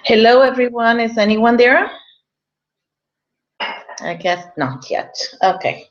Hello, everyone. Is anyone there? I guess not yet. Okay.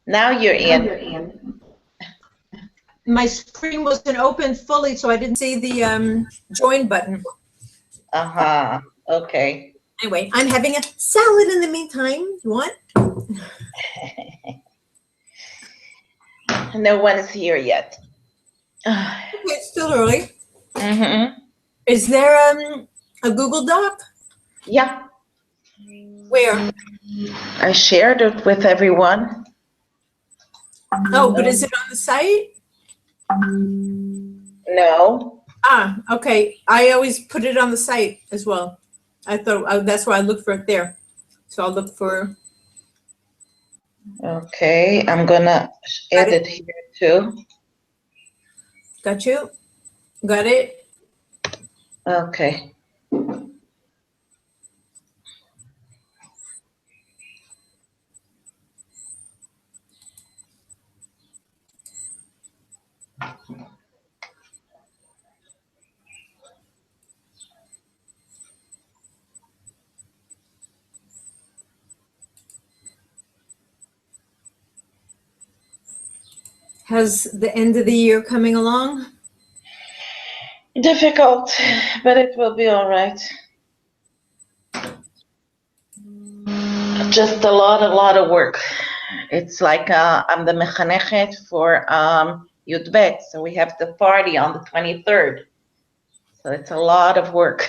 Now you're in. My screen wasn't open fully, so I didn't see the join button. Uh-huh. Okay. Anyway, I'm having a salad in the meantime. You want? No one is here yet. Okay, it's still early. Mm-hmm. Is there a Google Doc? Yeah, Where? I shared it with everyone. Oh, but is it on the site? No. Ah, okay. I always put it on the site as well. I thought that's why I looked for it there. So I'll look for. Okay, I'm gonna add it here too. Got you? Got it? Okay. How's the end of the year coming along? Difficult, but it will be all right. Just a lot of work. It's like I'm the mechanechet for Yud Bet, so we have the party on the 23rd. So it's a lot of work.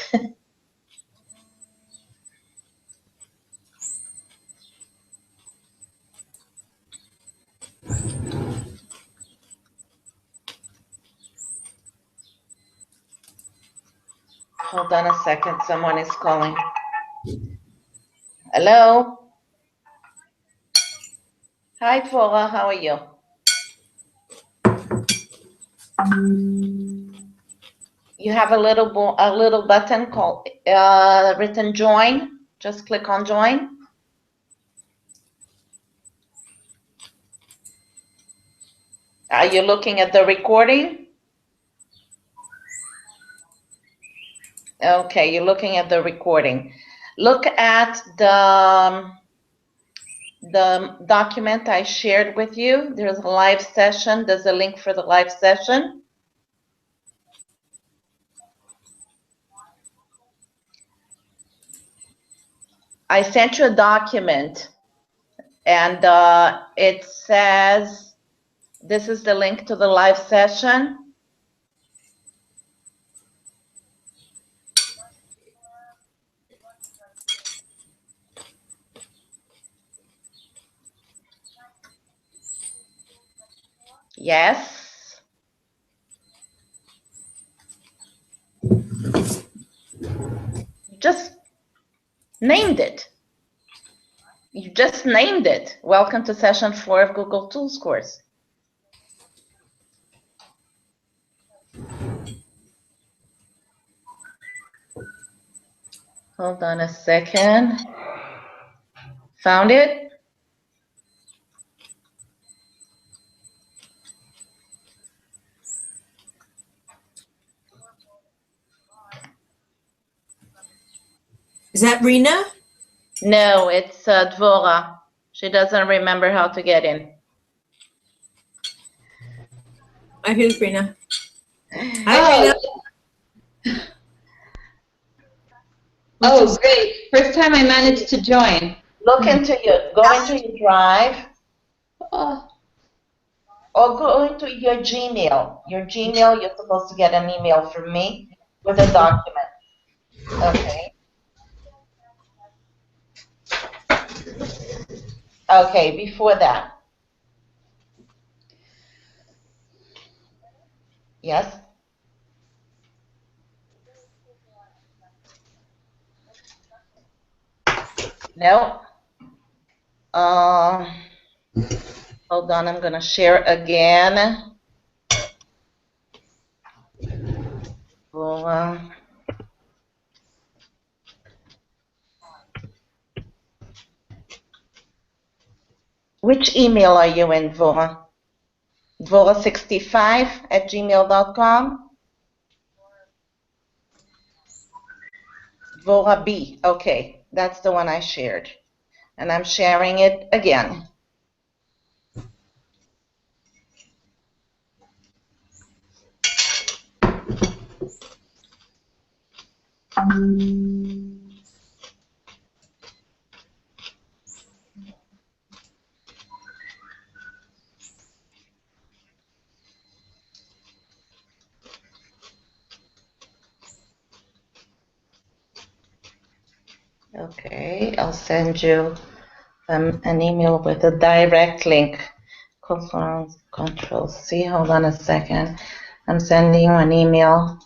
Hold on a second, someone is calling. Hello? Hi, Dvora, how are you? You have a little button called written join. Just click on join. Are you looking at the recording? Okay, you're looking at the recording. Look at the document I shared with you. There's a live session. There's a link for the live session. I sent you a document, and it says, this is the link to the live session. Yes. Just named it. You just named it. Welcome to session 4 of Google Tools course. Hold on a second. Found it? Is that Rena? No, it's Dvora. She doesn't remember how to get in. Here's Rena. Hi, Rena. Oh, great. First time I managed to join. Go into your Drive, Oh. or go into your Gmail. Your Gmail, you're supposed to get an email from me with a document. Okay. Okay, before that. Yes? No? Hold on, I'm gonna share again. Well, which email are you in, Dvora? Dvora65@gmail.com? Dvora B. Okay, that's the one I shared. And I'm sharing it again. Okay, I'll send you an email with a direct link. Control C. Hold on a second. I'm sending you an email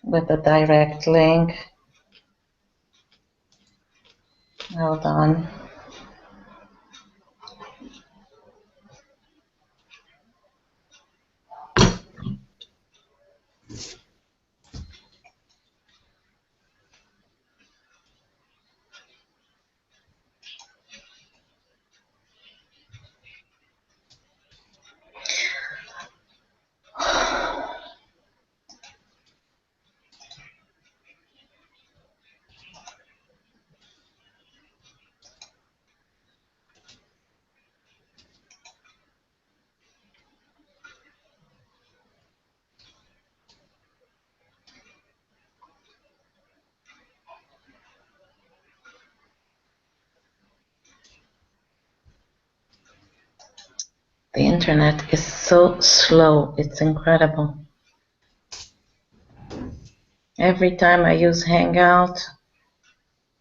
with a direct link. Hold on. The internet is so slow. It's incredible. Every time I use Hangout,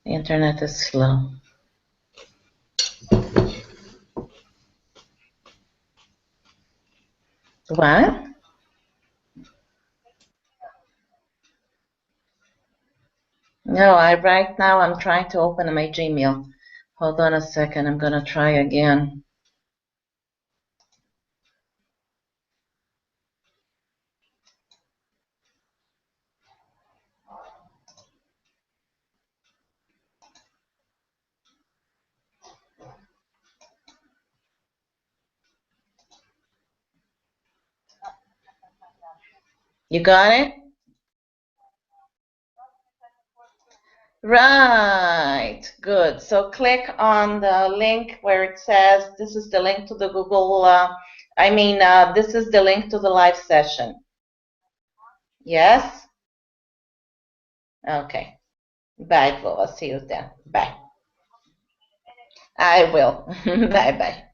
the internet is slow. What? No, right now I'm trying to open my Gmail. Hold on a second. I'm gonna try again. You got it? Right, good. So click on the link where it says, this is the link to the Google, this is the link to the live session. Yes? Okay. Bye, Bo. I'll see you then. Bye. I will. Bye-bye.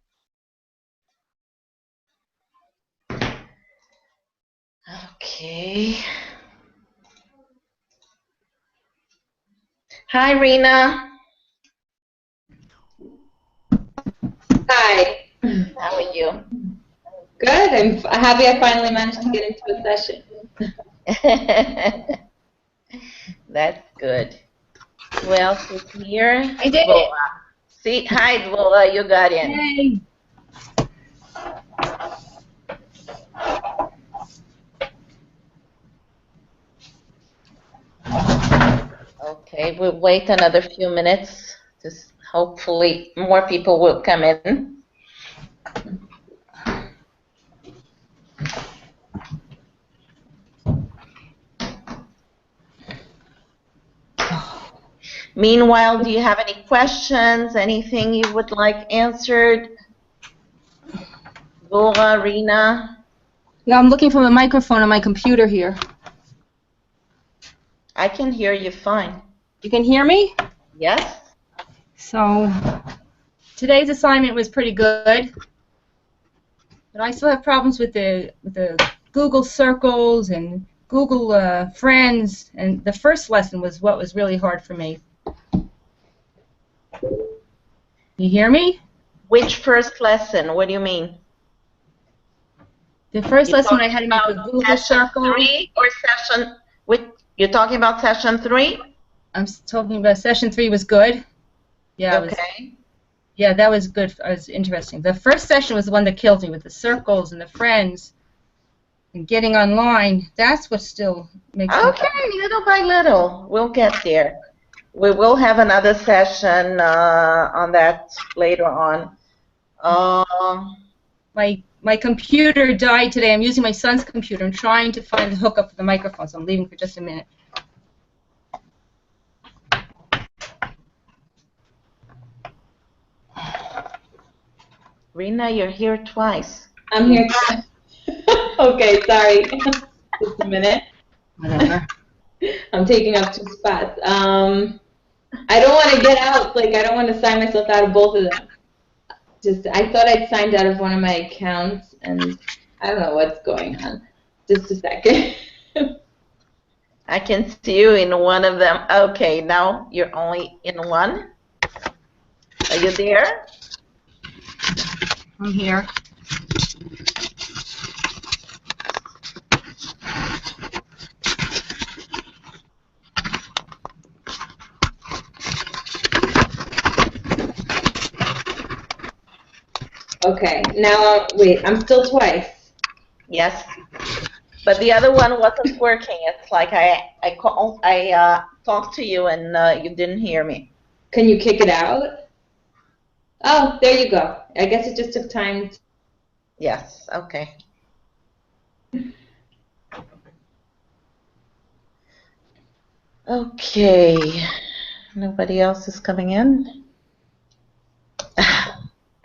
Okay. Hi, Rena. Hi. How are you? Good. I'm happy I finally managed to get into a session. That's good. Who else is here? I did it. Dvola. See, hi, Dvola. You got in. Hey. Okay, we'll wait another few minutes. Just hopefully more people will come in. Meanwhile, do you have any questions? Anything you would like answered? Dvola, Rena? Yeah, I'm looking for the microphone on my computer here. I can hear you fine. You can hear me? Yes? So, today's assignment was pretty good, but I still have problems with the Google Circles and Google Friends, and the first lesson was what was really hard for me. You hear me? Which first lesson? What do you mean? The first You're lesson I talking had to make a about Google session Circle. 3 or session? You're talking about session 3? I'm talking about session 3 was good. Yeah, Okay. Yeah, that was good. It was interesting. The first session was the one that killed me with the circles and the friends and getting online. That's what still makes me. Okay, little by little, we'll get there. We will have another session on that later on. My computer died today. I'm using my son's computer. I'm trying to find the hookup for the microphone, so I'm leaving for just a minute. Rena, you're here twice. I'm here. Okay, sorry. Just a minute. Whatever. I'm taking up 2 spots. I don't want to get out. Like, I don't want to sign myself out of both of them. Just, I thought I'd signed out of one of my accounts, and I don't know what's going on. Just a second. I can see you in one of them. Okay, now you're only in one. Are you there? I'm here. Okay, now, wait, I'm still twice. Yes. But the other one wasn't working. It's like I talked to you and you didn't hear me. Can you kick it out? Oh, there you go. I guess it just took time. Yes. Okay. Okay. Nobody else is coming in?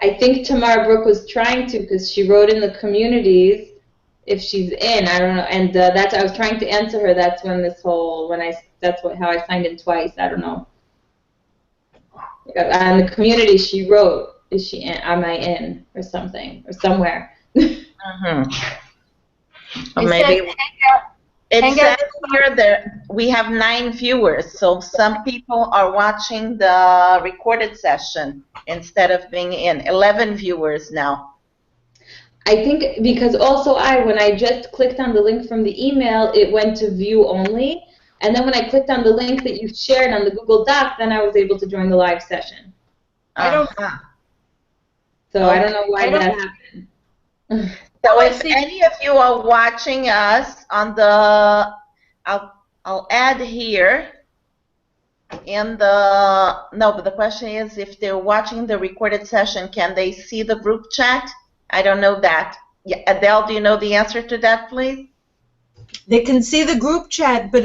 I think Tamara Brooke was trying to, because she wrote in the communities if she's in. I don't know, and that's I was trying to answer her. That's when this whole how I signed in twice. I don't know. On the community, she wrote, "Is she in? Am I in?" or something or somewhere. Mm-hmm. Or It maybe says it hang says out- here that we have 9 viewers, so some people are watching the recorded session instead of being in. 11 viewers now. I think because also when I just clicked on the link from the email, it went to view only. And then when I clicked on the link that you shared on the Google Doc, then I was able to join the live session. I don't- Uh-huh. So I don't know why that happened. So I if see. any of you are watching us on the, I'll add here in the, no, but the question is if they're watching the recorded session, can they see the group chat? I don't know that. Yeah, Adele, do you know the answer to that, please? They can see the group chat, but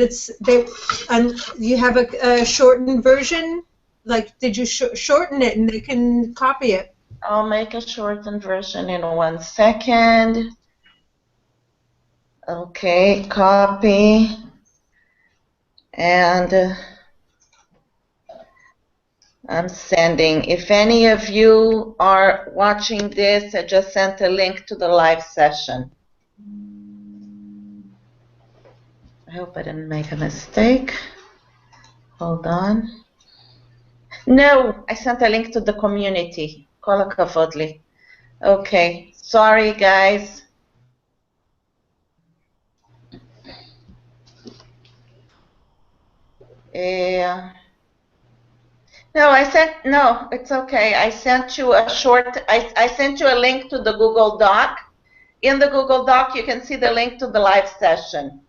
you have a shortened version. Like, did you shorten it and they can copy it? I'll make a shortened version in 1 second. Okay, copy. And I'm sending. If any of you are watching this, I just sent a link to the live session. I hope I didn't make a mistake. Hold on. No, I sent a link to the community. Kol hakavod li. Okay, sorry guys. No, it's okay. I sent you I sent you a link to the Google Doc. In the Google Doc, you can see the link to the live session.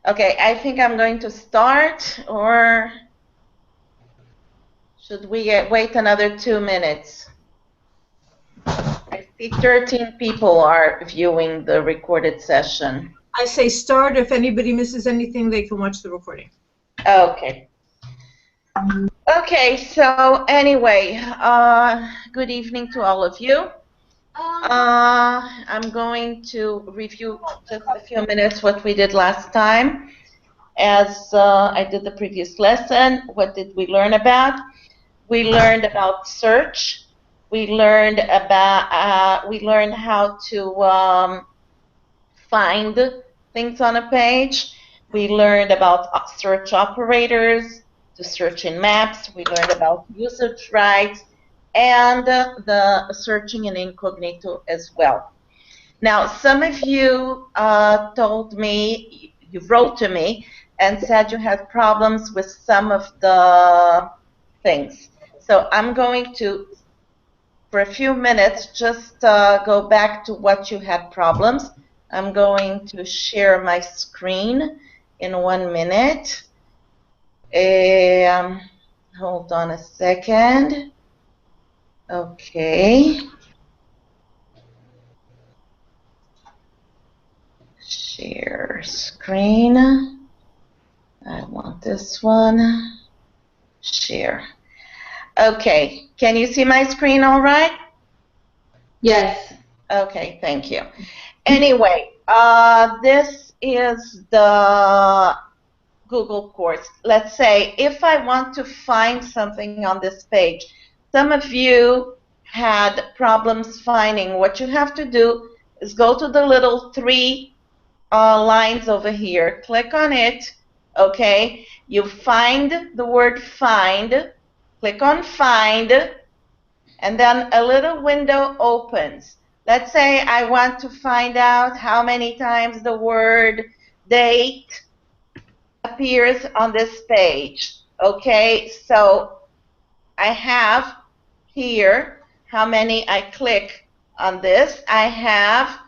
Okay, I think I'm going to start, or should we wait another 2 minutes? I see 13 people are viewing the recorded session. I say start. If anybody misses anything, they can watch the recording. Okay. Okay, so anyway, good evening to all of you. I'm going to review just a few minutes what we did last time. As I did the previous lesson, what did we learn about? We learned about search. We learned how to find things on a page. We learned about search operators, to search in maps. We learned about usage rights and the searching in incognito as well. Now, some of you told me, you wrote to me and said you had problems with some of the things. So I'm going to, for a few minutes, just go back to what you had problems. I'm going to share my screen in 1 minute. Hold on a second. Okay. Share screen. I want this one. Share. Okay, can you see my screen all right? Yes. Okay, thank you. Anyway, this is the Google course. Let's say if I want to find something on this page, some of you had problems finding. What you have to do is go to the little three lines over here, click on it, okay? You find the word find, click on find, and then a little window opens. Let's say I want to find out how many times the word date appears on this page. Okay, so I have here how many I click on this. I have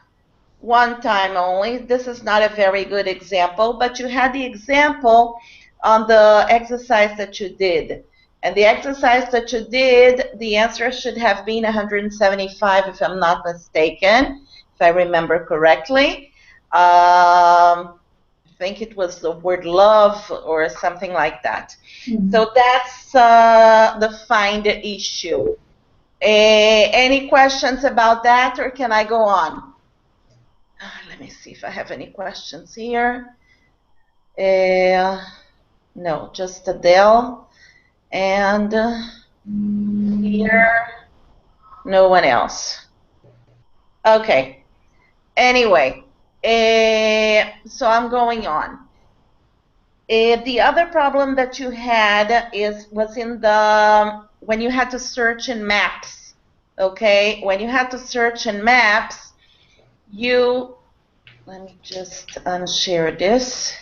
one time only. This is not a very good example, but you had the example on the exercise that you did. And the exercise that you did, the answer should have been 175 if I'm not mistaken, if I remember correctly. I think it was the word love or something like that. So that's the find issue. Any questions about that, or can I go on? Let me see if I have any questions here. No, just Adele. And here, no one else. Okay. Anyway, so I'm going on. The other problem that you had was in the when you had to search in maps. Okay, when you had to search in maps, let me just unshare this.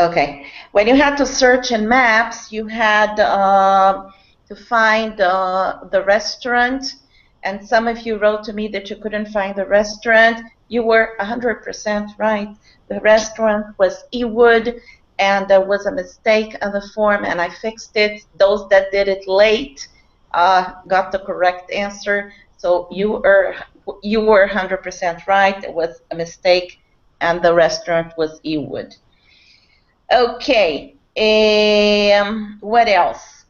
Okay, when you had to search in maps, you had to find the restaurant, and some of you wrote to me that you couldn't find the restaurant. You were 100% right. The restaurant was Ewood, and there was a mistake on the form, and I fixed it. Those that did it late got the correct answer. So you were 100% right. It was a mistake, and the restaurant was Ewood. Okay, what else?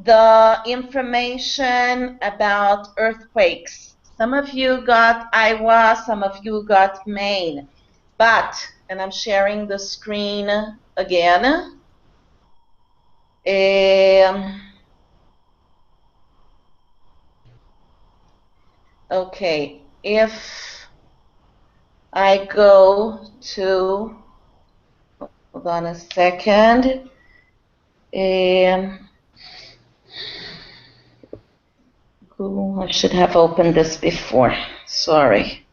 The information about earthquakes. Some of you got Iowa, some of you got Maine. But, and I'm sharing the screen again. Okay, if I go to, hold on a second. Google, I should have opened this before. Sorry.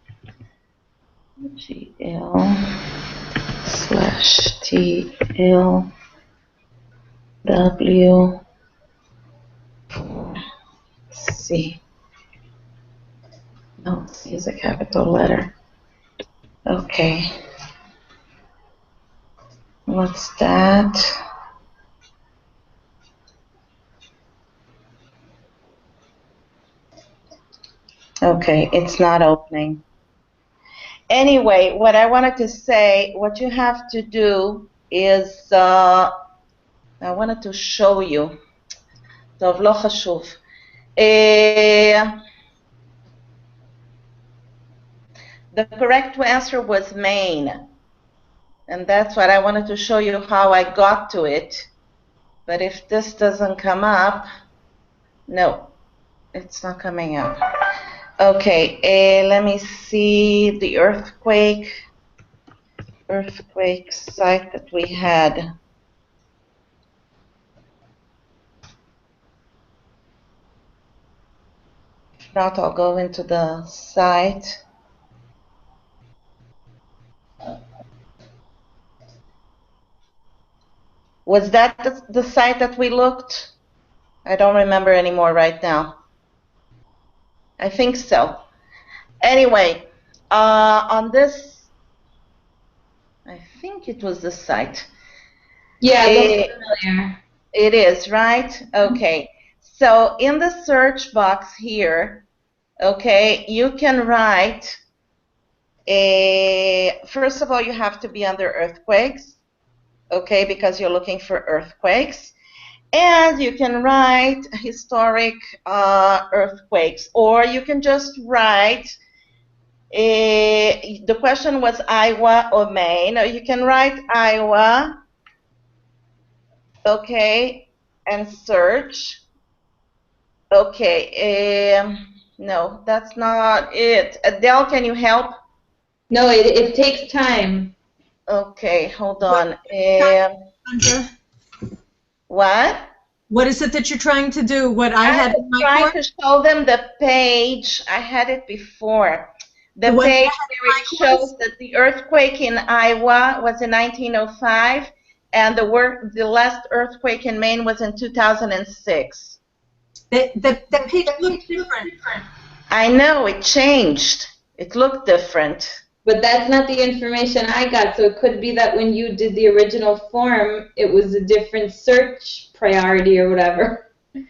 GL/TLW4C. No, C is a capital letter. Okay. What's that? Okay, it's not opening. Anyway, what I wanted to say, what you have to do is, I wanted to show you. טוב, לא חשוב. The correct answer was Maine. And that's what I wanted to show you how I got to it. But if this doesn't come up, no, it's not coming up. Okay, let me see the earthquake site that we had. If not, I'll go into the site. Was that the site that we looked? I don't remember anymore right now. I think so. Anyway, on this, I think it was the site. Yeah, it looks familiar. It is, right? Okay. So in the search box here, okay, you can write first of all, you have to be under earthquakes, okay, because you're looking for earthquakes. And you can write historic earthquakes, or you can just write, the question was Iowa or Maine. You can write Iowa, okay, and search. Okay, no, that's not it. Adele, can you help? No, it takes time. Okay, hold on. Sandra, What? what is it that you're trying to do? What I had in was my trying course? to show them the page. I had it before. The The one page that had where it my shows course? that the earthquake in Iowa was in 1905, and the last earthquake in Maine was in 2006. The page looked different. I know, it changed. It looked different. But that's not the information I got, so it could be that when you did the original form, it was a different search priority or whatever. I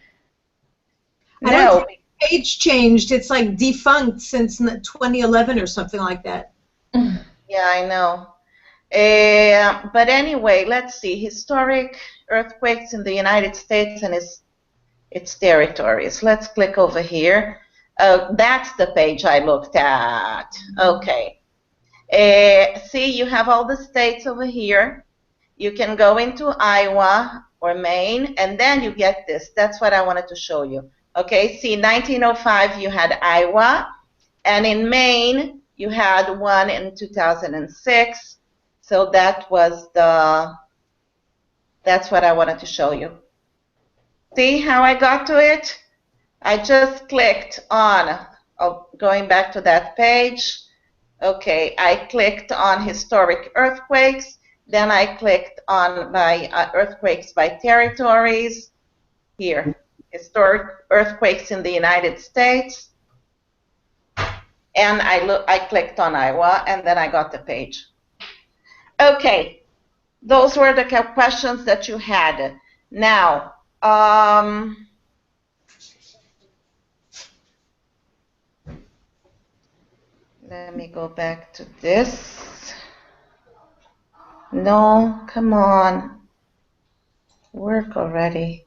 No, don't think the page changed. It's like defunct since 2011 or something like that. yeah, I know. But anyway, let's see. Historic earthquakes in the United States and its territories. Let's click over here. That's the page I looked at. Okay. See, you have all the states over here. You can go into Iowa or Maine, and then you get this. That's what I wanted to show you. Okay, see, 1905 you had Iowa, and in Maine you had one in 2006. So that's what I wanted to show you. See how I got to it? I just clicked on, going back to that page. Okay, I clicked on historic earthquakes, then I clicked on my earthquakes by territories. Here, historic earthquakes in the United States, and I clicked on Iowa, and then I got the page. Okay, those were the questions that you had. Now, let me go back to this. No, come on. Work already.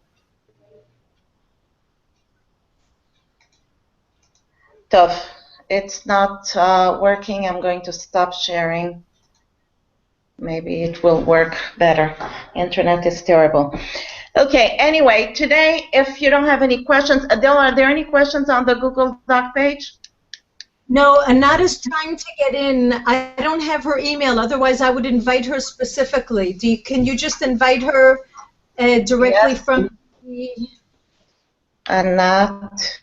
Tough. It's not working. I'm going to stop sharing. Maybe it will work better. Internet is terrible. Okay, anyway, today, if you don't have any questions, Adele, are there any questions on the Google Doc page? No, Anata's trying to get in. I don't have her email. Otherwise, I would invite her specifically. Can you just invite her directly Yes. from the... Anat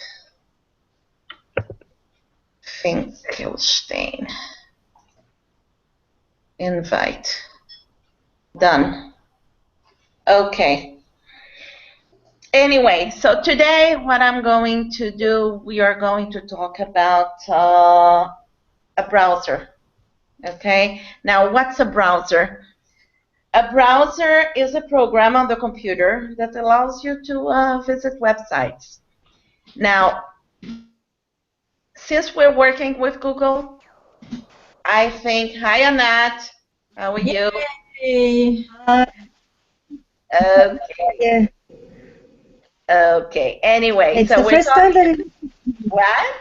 Finkelstein. Invite. Done. Okay. Anyway, so today what I'm going to do, we are going to talk about a browser. Okay? Now, what's a browser? A browser is a program on the computer that allows you to visit websites. Now, since we're working with Google, I think, hi Anat, how are you? Yay. Okay. Yeah, Okay. Anyway, it's so the we're first time talking. that What?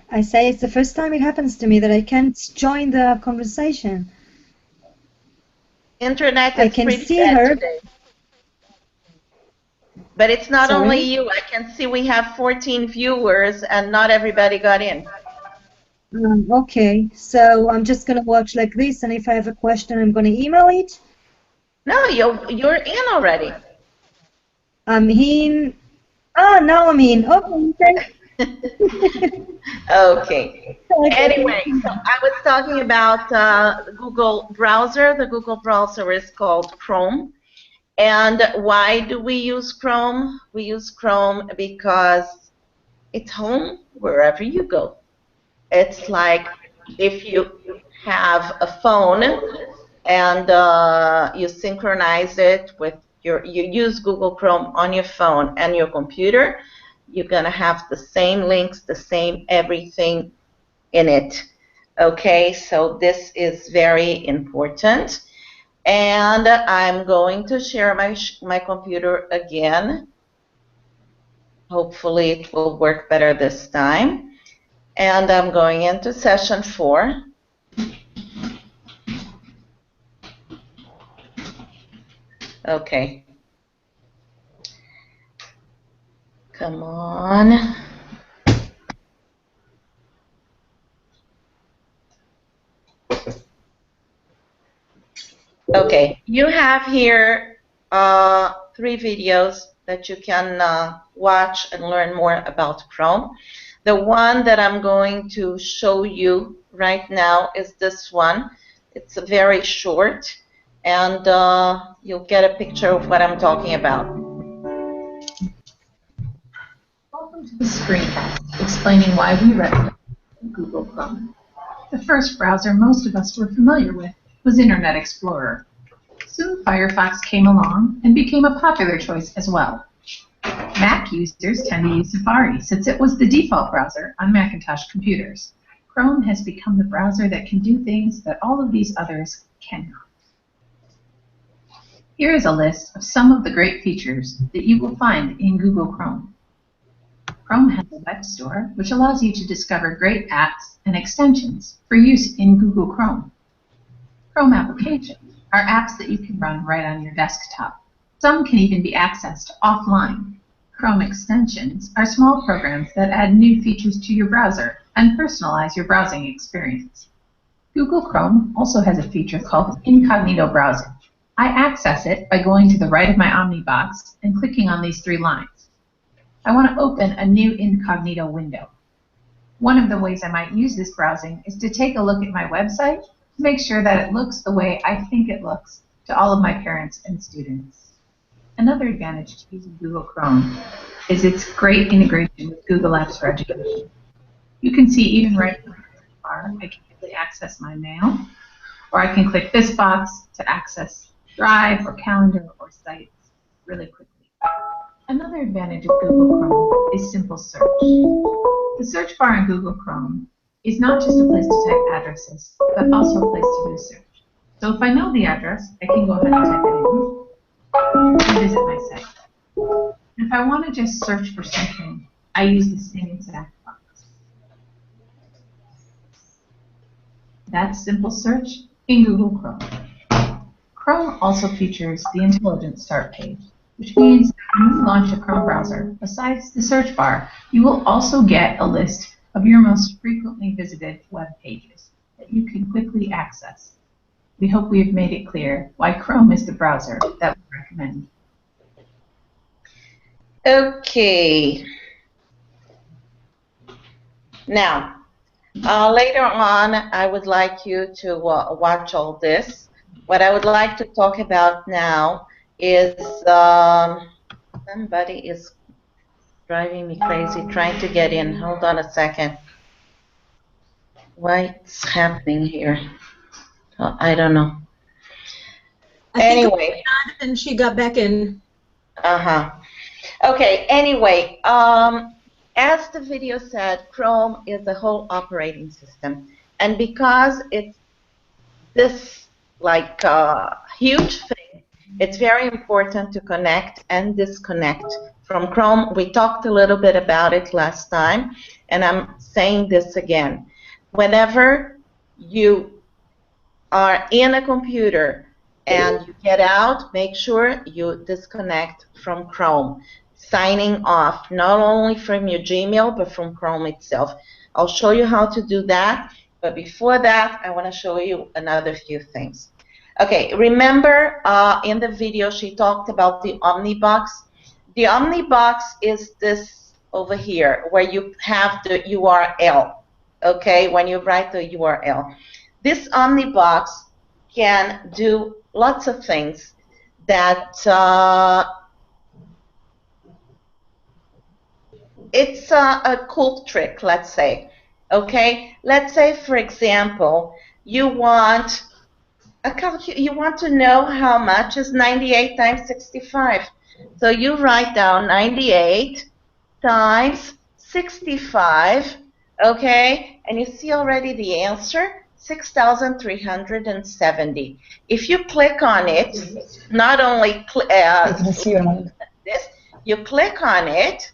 I say it's the first time it happens to me that I can't join the conversation. Internet I is can pretty see bad her. today. But it's not Sorry? only you. I can see we have 14 viewers and not everybody got in. Okay, so I'm just gonna watch like this, and if I have a question, I'm gonna email it. No, you're in already. I'm in. Ah, now I'm in. Okay. Okay. Anyway, so I was talking about the Google browser. The Google browser is called Chrome. And why do we use Chrome? We use Chrome because it's home wherever you go. It's like if you have a phone and you synchronize it with you use Google Chrome on your phone and your computer, you're going to have the same links, the same everything in it. Okay, so this is very important. And I'm going to share my computer again. Hopefully it will work better this time. And I'm going into session 4. Okay. Come on. Okay, you have here 3 videos that you can watch and learn more about Chrome. The one that I'm going to show you right now is this one. It's very short, and you'll get a picture of what I'm talking about. Welcome to the screencast explaining why we recommend Google Chrome. The first browser most of us were familiar with was Internet Explorer. Soon Firefox came along and became a popular choice as well. Mac users tend to use Safari since it was the default browser on Macintosh computers. Chrome has become the browser that can do things that all of these others cannot. Here is a list of some of the great features that you will find in Google Chrome. Chrome has a web store, which allows you to discover great apps and extensions for use in Google Chrome. Chrome applications are apps that you can run right on your desktop. Some can even be accessed offline. Chrome extensions are small programs that add new features to your browser and personalize your browsing experience. Google Chrome also has a feature called Incognito Browsing. I access it by going to the right of my Omnibox and clicking on these 3 lines. I want to open a new incognito window. One of the ways I might use this browsing is to take a look at my website to make sure that it looks the way I think it looks to all of my parents and students. Another advantage to using Google Chrome is its great integration with Google Apps for Education. You can see even right in the bar, I can quickly access my mail, or I can click this box to access Drive or Calendar or Sites really quickly. Another advantage of Google Chrome is simple search. The search bar in Google Chrome is not just a place to type addresses, but also a place to do search. So if I know the address, I can go ahead and type it in and visit my site. If I want to just search for something, I use the same exact box. That's simple search in Google Chrome. Chrome also features the Intelligent Start page, which means that when you launch a Chrome browser, besides the search bar, you will also get a list of your most frequently visited web pages that you can quickly access. We hope we have made it clear why Chrome is the browser that we recommend. Okay. Now, later on, I would like you to watch all this. What I would like to talk about now is somebody is driving me crazy trying to get in. Hold on a second. What's happening here? Oh, I don't know. Anyway. And she got back in. Okay, anyway, as the video said, Chrome is a whole operating system. And because it's this like huge thing, it's very important to connect and disconnect from Chrome. We talked a little bit about it last time, and I'm saying this again. Whenever you are in a computer and you get out, make sure you disconnect from Chrome, signing off not only from your Gmail but from Chrome itself. I'll show you how to do that, but before that I want to show you another few things. Okay, remember in the video she talked about the Omnibox. The Omnibox is this over here where you have the URL, okay, when you write the URL. This Omnibox can do lots of things that it's a cool trick, let's say. Okay, let's say for example you want to know how much is 98 times 65. So you write down 98 times 65, okay, and you see already the answer, 6,370. If you click on it, not only this, you click on it,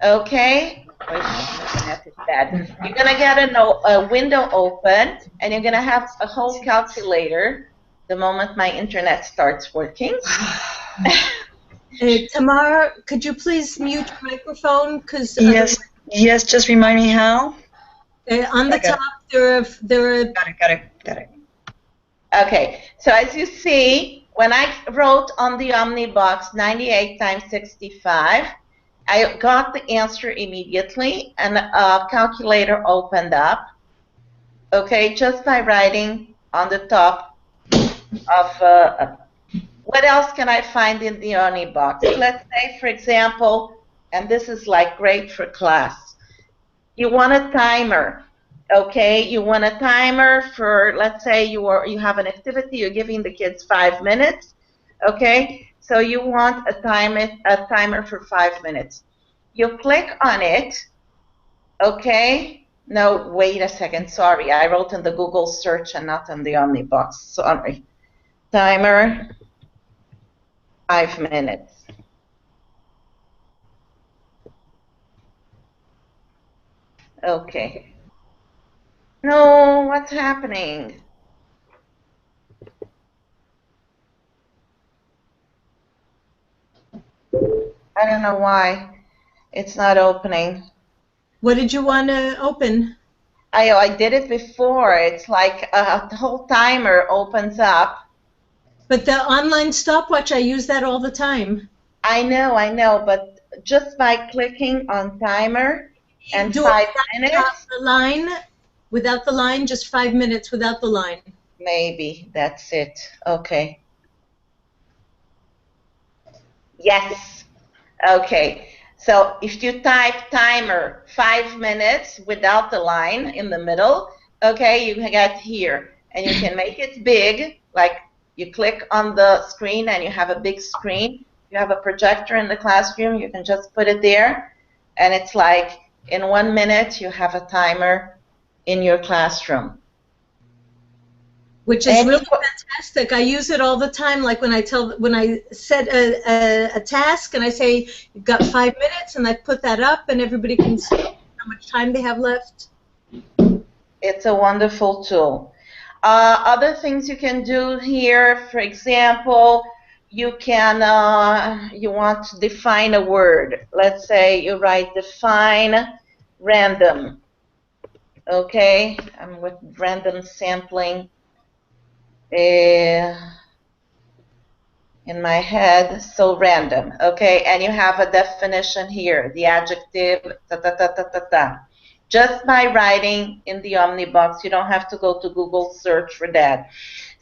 okay? Wait, my internet is bad. You're gonna get a window open, and you're gonna have a whole calculator the moment my internet starts working. Tamar, could you please mute your microphone? Because Yes, just remind me how. On the top, there are Got it. Okay, so as you see, when I wrote on the Omnibox 98 times 65, I got the answer immediately, and a calculator opened up, okay, just by writing on the top of, what else can I find in the Omnibox? Let's say, for example, and this is like great for class, you want a timer. Okay, you want a timer for, let's say you have an activity, you're giving the kids 5 minutes. Okay, so you want a timer for 5 minutes. You click on it. Okay, no, wait a second, sorry, I wrote in the Google search and not in the Omnibox, sorry. Timer, 5 minutes. Okay. No, what's happening? I don't know why it's not opening. What did you want to open? I did it before. It's like a whole timer opens up. But the online stopwatch, I use that all the time. I know, but just by clicking on timer and Do 5 it minutes. without the line, just 5 minutes without the line. Maybe that's it. Okay. Yes. Okay. So if you type timer 5 minutes without the line in the middle, okay, you get here. And you can make it big, like you click on the screen and you have a big screen. You have a projector in the classroom, you can just put it there. And it's like in 1 minute you have a timer in your classroom. Which is really fantastic. I use it all the time. Like when I set a task and I say you've got 5 minutes, and I put that up, and everybody can see how much time they have left. It's a wonderful tool. Other things you can do here, for example, you can you want to define a word. Let's say you write define random. Okay, I'm with random sampling. In my head, so random, okay, and you have a definition here, the adjective, just by writing in the Omnibox. You don't have to go to Google search for that.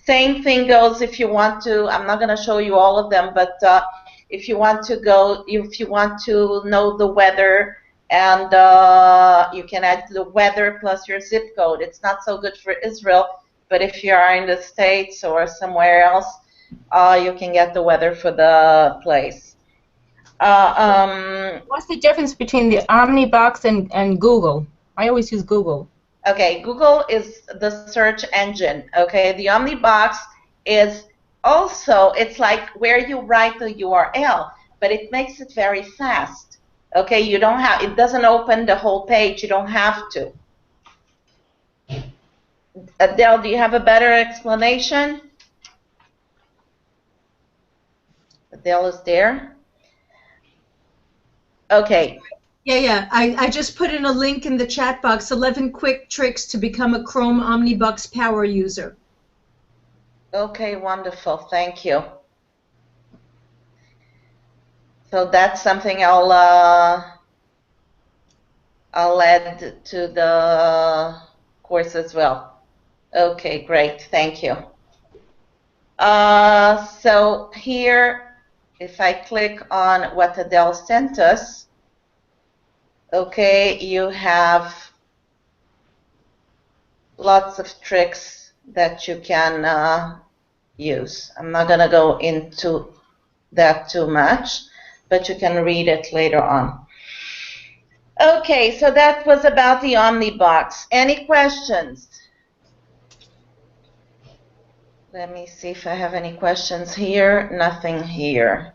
Same thing goes if you want to, I'm not going to show you all of them, but if you want to know the weather, and you can add the weather plus your zip code. It's not so good for Israel, but if you are in the States or somewhere else, you can get the weather for the place. What's the difference between the Omnibox and Google? I always use Google. Okay, Google is the search engine. Okay, the Omnibox is also, it's like where you write the URL, but it makes it very fast. Okay, you don't have, it doesn't open the whole page. You don't have to. Adele, do you have a better explanation? Adele is there. Okay. Yeah. I just put in a link in the chat box, 11 quick tricks to become a Chrome Omnibox power user. Okay, wonderful. Thank you. So that's something I'll add to the course as well. Okay, great. Thank you. So here, if I click on what Adele sent us, okay, you have lots of tricks that you can use. I'm not going to go into that too much, but you can read it later on. Okay, so that was about the Omnibox. Any questions? Let me see if I have any questions here. Nothing here.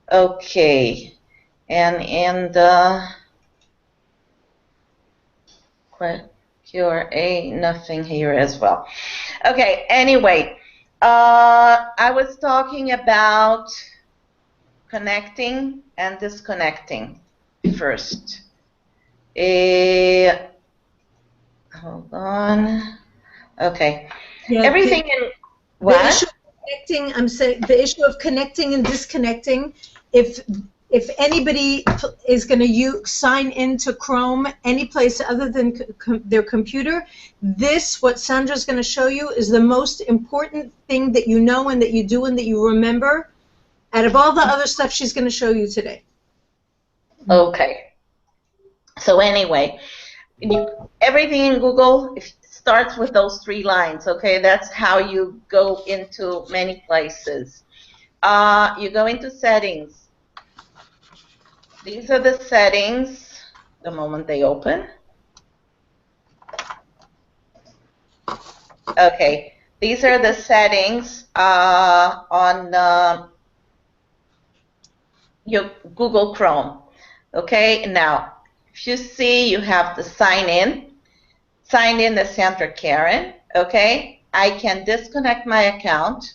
Okay. And in the QRA, nothing here as well. Okay, anyway, I was talking about connecting and disconnecting first. Hold on. Okay. Yeah, Everything in the what? issue of connecting, I'm saying the issue of connecting and disconnecting. If anybody is going to sign into Chrome any place other than their computer, what Sandra's going to show you is the most important thing that you know and that you do and that you remember out of all the other stuff she's going to show you today. Okay. So anyway, everything in Google starts with those 3 lines, okay? That's how you go into many places. You go into settings. These are the settings the moment they open. Okay, these are the settings on your Google Chrome. Okay, now, if you see, you have to sign in. Sign in as Sandra Karen, okay? I can disconnect my account.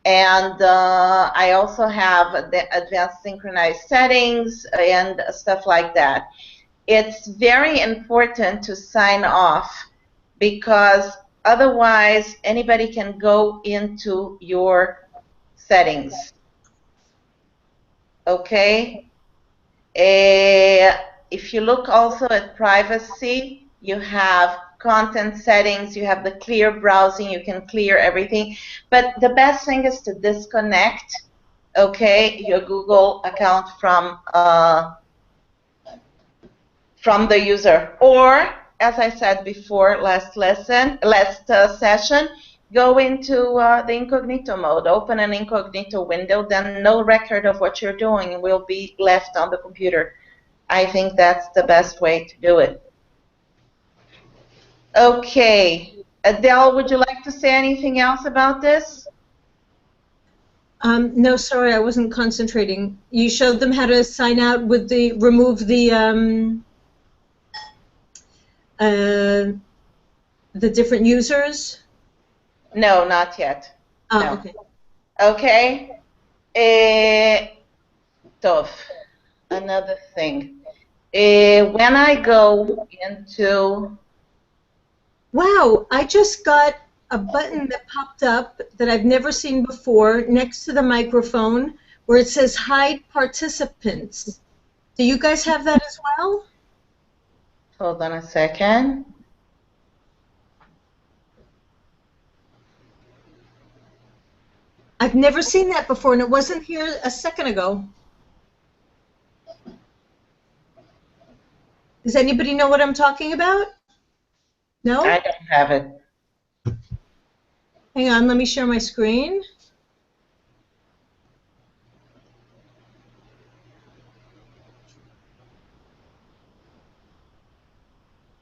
And I also have the advanced synchronized settings and stuff like that. It's very important to sign off because otherwise anybody can go into your settings. Okay? If you look also at privacy, you have content settings, you have the clear browsing, you can clear everything. But the best thing is to disconnect, okay, your Google account from the user. Or, as I said before, last session, go into the incognito mode, open an incognito window, then no record of what you're doing will be left on the computer. I think that's the best way to do it. Okay. Adele, would you like to say anything else about this? No, sorry, I wasn't concentrating. You showed them how to sign out with remove the different users? No, not yet. Oh, No. okay. Okay. Tov, another thing. When I go into... Wow, I just got a button that popped up that I've never seen before next to the microphone where it says hide participants. Do you guys have that as well? Hold on a second. I've never seen that before, and it wasn't here a second ago. Does anybody know what I'm talking about? No? I don't have it. Hang on, let me share my screen.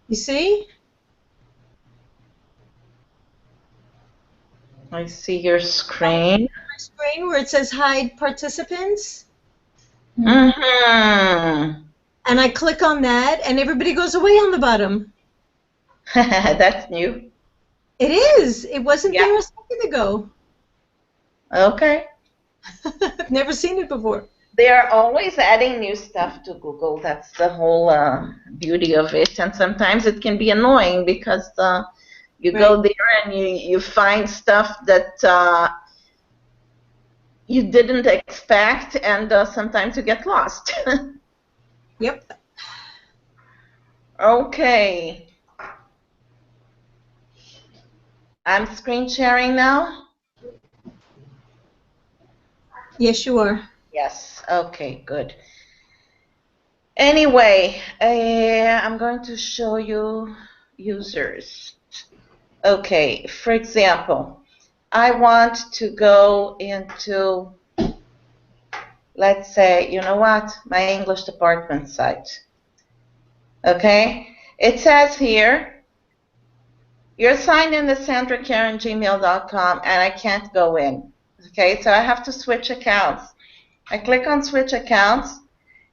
You see? I see your screen. My screen where it says hide participants. Mm-hmm. And I click on that, and everybody goes away on the bottom. That's new. It is. It wasn't there a second ago. Okay. I've never seen it before. They are always adding new stuff to Google. That's the whole beauty of it. And sometimes it can be annoying because you go there and you find stuff that you didn't expect, and sometimes you get lost. Yep. Okay. I'm screen sharing now? Yes, you are. Yes. Okay, good. Anyway, I'm going to show you users. Okay, for example, I want to go into, let's say, you know what, my English department site. Okay, it says here, You're signed in to sandrakarengmail.com, and I can't go in. Okay, so I have to switch accounts. I click on switch accounts,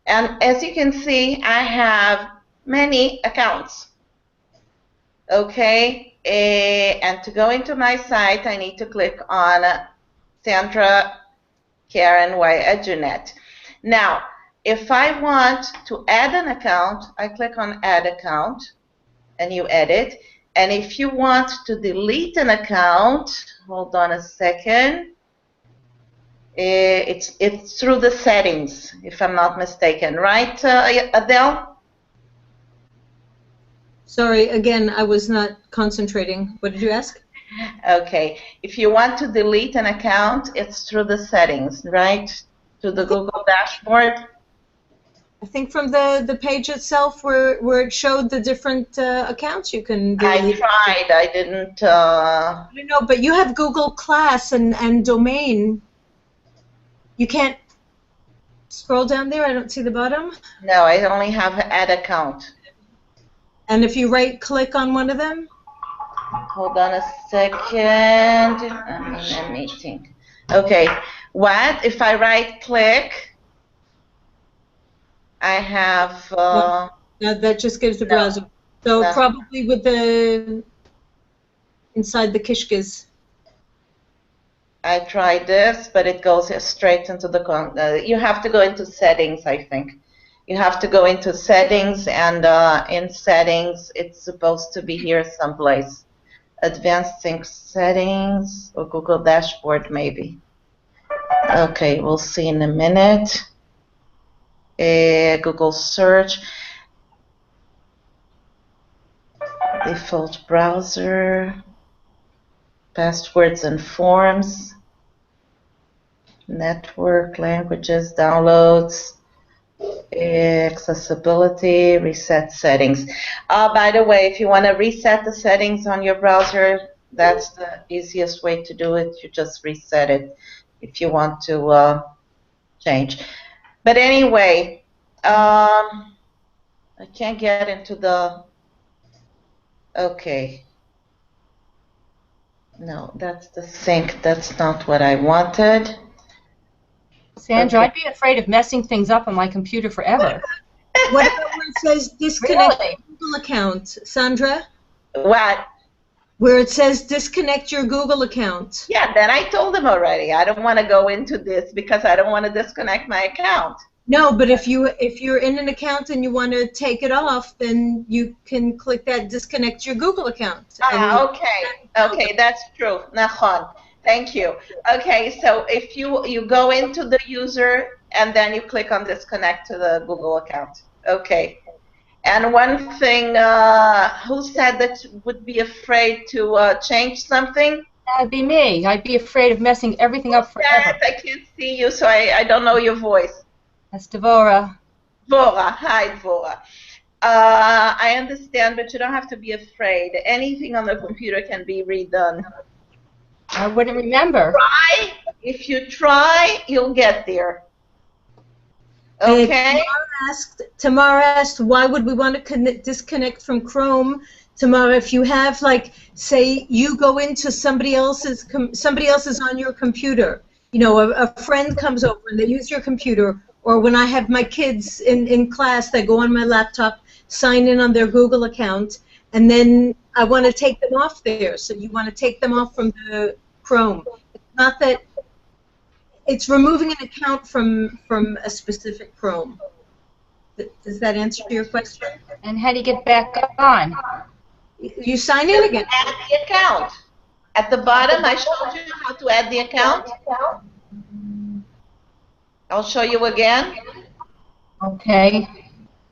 and as you can see, I have many accounts. Okay, and to go into my site, I need to click on Sandra Karen Y Edunet. Now, if I want to add an account, I click on add account, and you edit. And if you want to delete an account, hold on a second. It's through the settings, if I'm not mistaken, right, Adele? Sorry, again, I was not concentrating. What did you ask? Okay. If you want to delete an account, it's through the settings, right? To the Google dashboard. I think from the page itself where it showed the different accounts you can delete. I tried. I didn't. I know, but you have Google Class and Domain. You can't scroll down there. I don't see the bottom. No, I only have add account. And if you right-click on one of them? Hold on a second. I'm in a meeting. Okay. What? If I right-click, I have... No, that just gives the browser. So No. probably with the... inside the Kishkes. I tried this, but it goes straight into the... you have to go into settings, I think. You have to go into settings, and in settings, it's supposed to be here someplace. Advanced Sync settings, or Google Dashboard, maybe. Okay, we'll see in a minute. Google search. Default browser. Passwords and forms. Network, languages, downloads. Accessibility, reset settings. By the way, if you want to reset the settings on your browser, that's the easiest way to do it. You just reset it if you want to change. But anyway, I can't get into the... Okay. No, that's the sync. That's not what I wanted. Sandra, Okay. I'd be afraid of messing things up on my computer forever. What about where it says disconnect Really? Google account? Sandra? What? Where it says disconnect your Google account. Yeah, then I told them already. I don't want to go into this because I don't want to disconnect my account. No, but if you're in an account and you want to take it off, then you can click that disconnect your Google account. Okay, that's true. Nachon. Thank you. Okay, so if you go into the user and then you click on disconnect to the Google account. Okay. And one thing, who said that you would be afraid to change something? That'd be me. I'd be afraid of messing everything up forever. Yes, I can't see you, so I don't know your voice. That's Devora. Dvora. Hi, Dvora. I understand, but you don't have to be afraid. Anything on the computer can be redone. I wouldn't remember. Try. If you try, you'll get there. Okay? Tamara asked, why would we want to disconnect from Chrome? Tamara, if you have, like, say you go into somebody else's on your computer, you know, a friend comes over and they use your computer, or when I have my kids in class, they go on my laptop, sign in on their Google account, and then I want to take them off there. So you want to take them off from the Chrome. It's not that it's removing an account from a specific Chrome. Does that answer your question? And how do you get back on? You sign in again. Add the account. At the bottom, I showed you how to add the account. I'll show you again. Okay.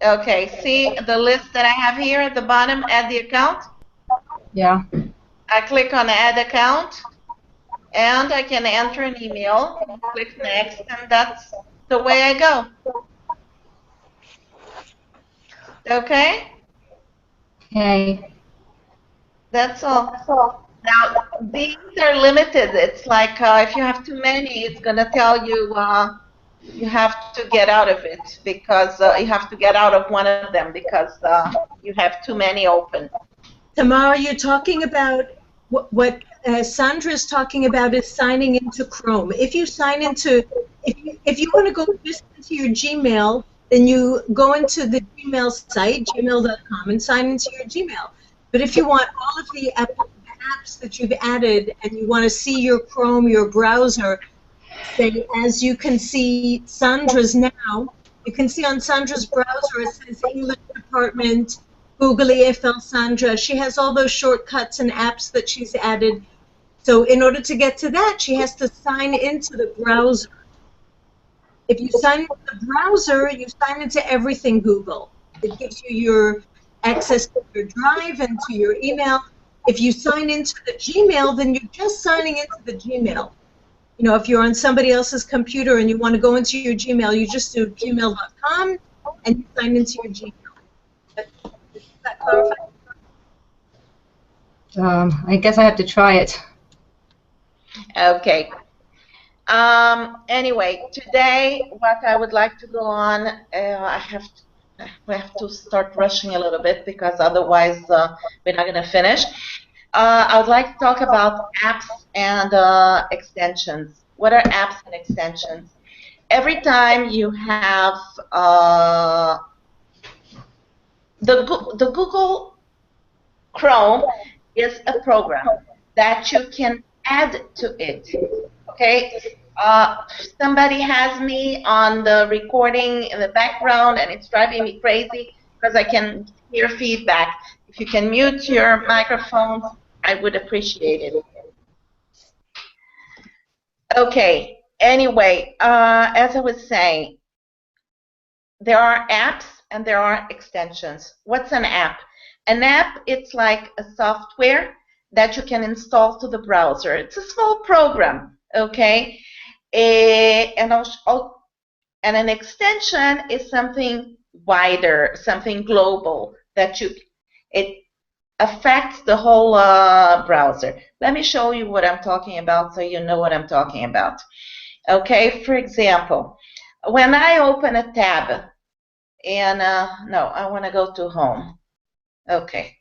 Okay, see the list that I have here at the bottom, add the account? Yeah. I click on add account, and I can enter an email, click next, and that's the way I go. Okay? Okay. That's all. Now, these are limited. It's like if you have too many, it's going to tell you you have to get out of it because you have to get out of one of them because you have too many open. Tamara, you're talking about what Sandra is talking about is signing into Chrome. If you sign into, if you want to go just into your Gmail, then you go into the Gmail site, gmail.com, and sign into your Gmail. But if you want all of the apps that you've added and you want to see your Chrome, your browser, say, as you can see Sandra's now, you can see on Sandra's browser it says English Department, Google EFL Sandra. She has all those shortcuts and apps that she's added. So in order to get to that, she has to sign into the browser. If you sign into the browser, you sign into everything Google. It gives you your access to your Drive and to your email. If you sign into the Gmail, then you're just signing into the Gmail. You know, if you're on somebody else's computer and you want to go into your Gmail, you just do gmail.com and you sign into your Gmail. Does that clarify? I guess I have to try it. Okay. Anyway, today what I would like to go on, we have to start rushing a little bit because otherwise we're not going to finish. I would like to talk about apps and extensions. What are apps and extensions? Every time you have the Google Chrome is a program that you can add to it. Okay, somebody has me on the recording in the background and it's driving me crazy because I can hear feedback. If you can mute your microphone, I would appreciate it. Okay, anyway, as I was saying, there are apps and there are extensions. What's an app? An app, it's like a software that you can install to the browser. It's a small program, okay? And an extension is something wider, something global that it affects the whole browser. Let me show you what I'm talking about so you know what I'm talking about. Okay, for example, when I open a tab, and no, I want to go to home. Okay.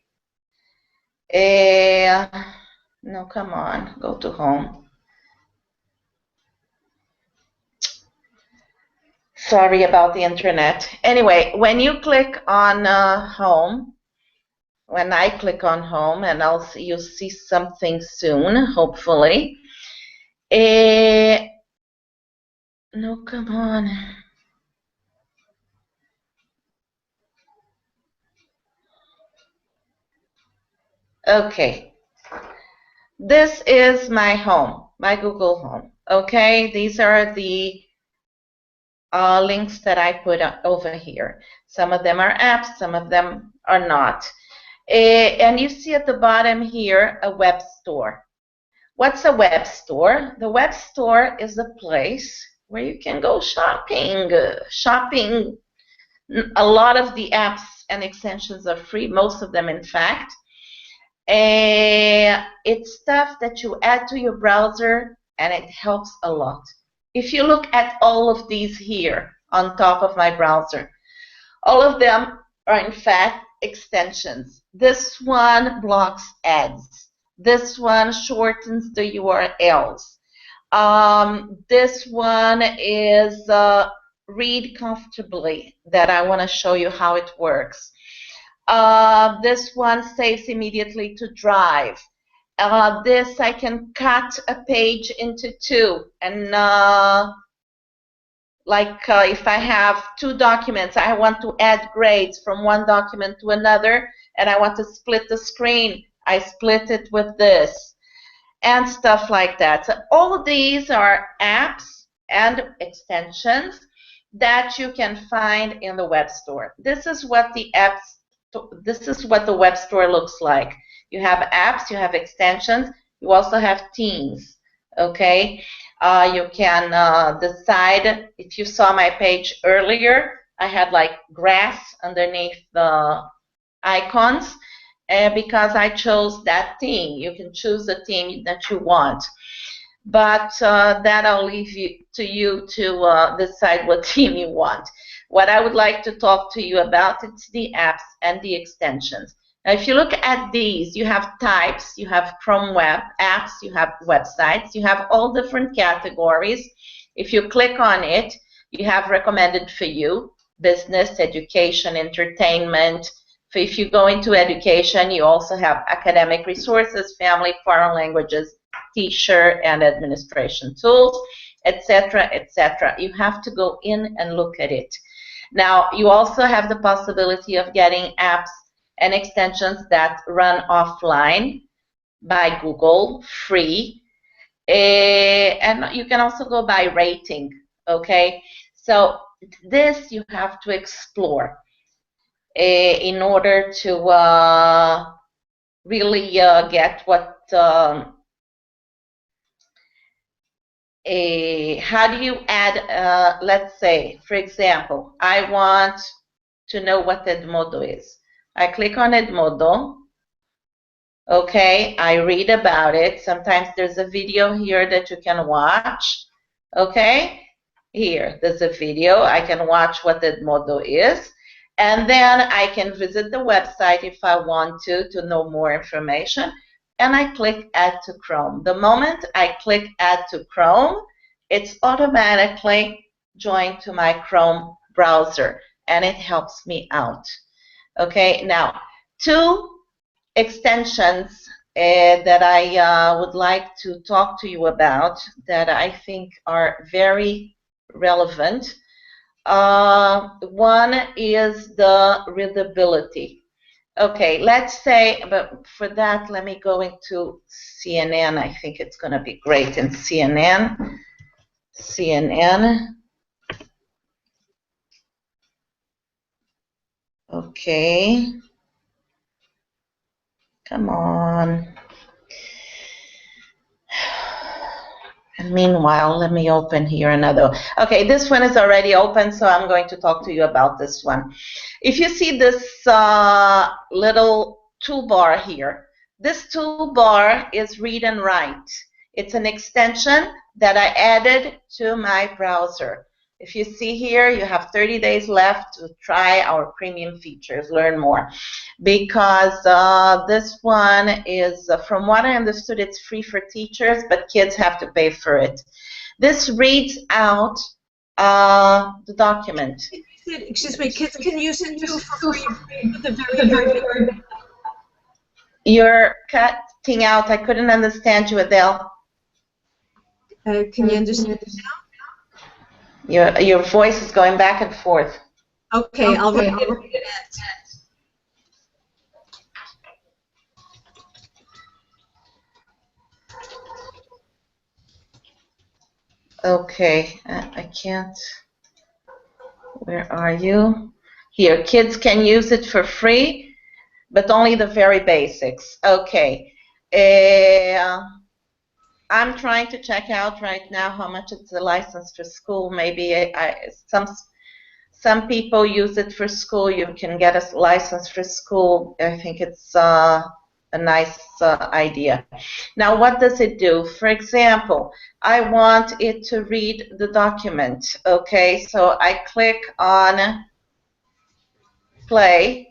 No, come on, go to home. Sorry about the internet. Anyway, when you click on home, when I click on home, and you'll see something soon, hopefully. No, come on. Okay. This is my home, my Google Home. Okay, these are the links that I put over here. Some of them are apps, some of them are not. And you see at the bottom here a web store. What's a web store? The web store is a place where you can go shopping. Shopping, a lot of the apps and extensions are free, most of them in fact. It's stuff that you add to your browser and it helps a lot. If you look at all of these here on top of my browser, all of them are in fact extensions. This one blocks ads. This one shortens the URLs. This one is read comfortably, that I want to show you how it works. This one saves immediately to Drive. This I can cut a page into two, and if I have two documents, I want to add grades from one document to another, and I want to split the screen, I split it with this, and stuff like that. So all of these are apps and extensions that you can find in the web store. This is what the web store looks like. You have apps, you have extensions, you also have themes, okay? You can decide, if you saw my page earlier, I had like grass underneath the icons because I chose that theme. You can choose the theme that you want. But that I'll leave to you to decide what theme you want. What I would like to talk to you about is the apps and the extensions. Now, if you look at these, you have types, you have Chrome web apps, you have websites, you have all different categories. If you click on it, you have recommended for you, business, education, entertainment. If you go into education, you also have academic resources, family, foreign languages, teacher, and administration tools, etc., etc. You have to go in and look at it. Now, you also have the possibility of getting apps and extensions that run offline by Google, free. And you can also go by rating, okay? So this you have to explore in order to really get what, how do you add, let's say, for example, I want to know what Edmodo is. I click on Edmodo. Okay, I read about it. Sometimes there's a video here that you can watch. Okay, here, there's a video. I can watch what Edmodo is. And then I can visit the website if I want to know more information. And I click Add to Chrome. The moment I click Add to Chrome, it's automatically joined to my Chrome browser. And it helps me out. Okay, now, two extensions that I would like to talk to you about that I think are very relevant. One is the readability. Okay, let's say, but for that, let me go into CNN. I think it's going to be great in CNN. CNN. Okay. Come on. And meanwhile, let me open here another. Okay, this one is already open, so I'm going to talk to you about this one. If you see this little toolbar here, this toolbar is Read and Write. It's an extension that I added to my browser. If you see here, you have 30 days left to try our premium features, learn more. Because this one is, from what I understood, it's free for teachers, but kids have to pay for it. This reads out the document. Excuse me, kids can use it too for free. The very You're cutting out. I couldn't understand you, Adele. Can you understand now? Your voice is going back and forth. Okay, I'll read it. Okay, I can't. Where are you? Here, kids can use it for free, but only the very basics. Okay. I'm trying to check out right now how much it's a license for school. Maybe some people use it for school. You can get a license for school. I think it's a nice idea. Now, what does it do? For example, I want it to read the document. Okay, so I click on play.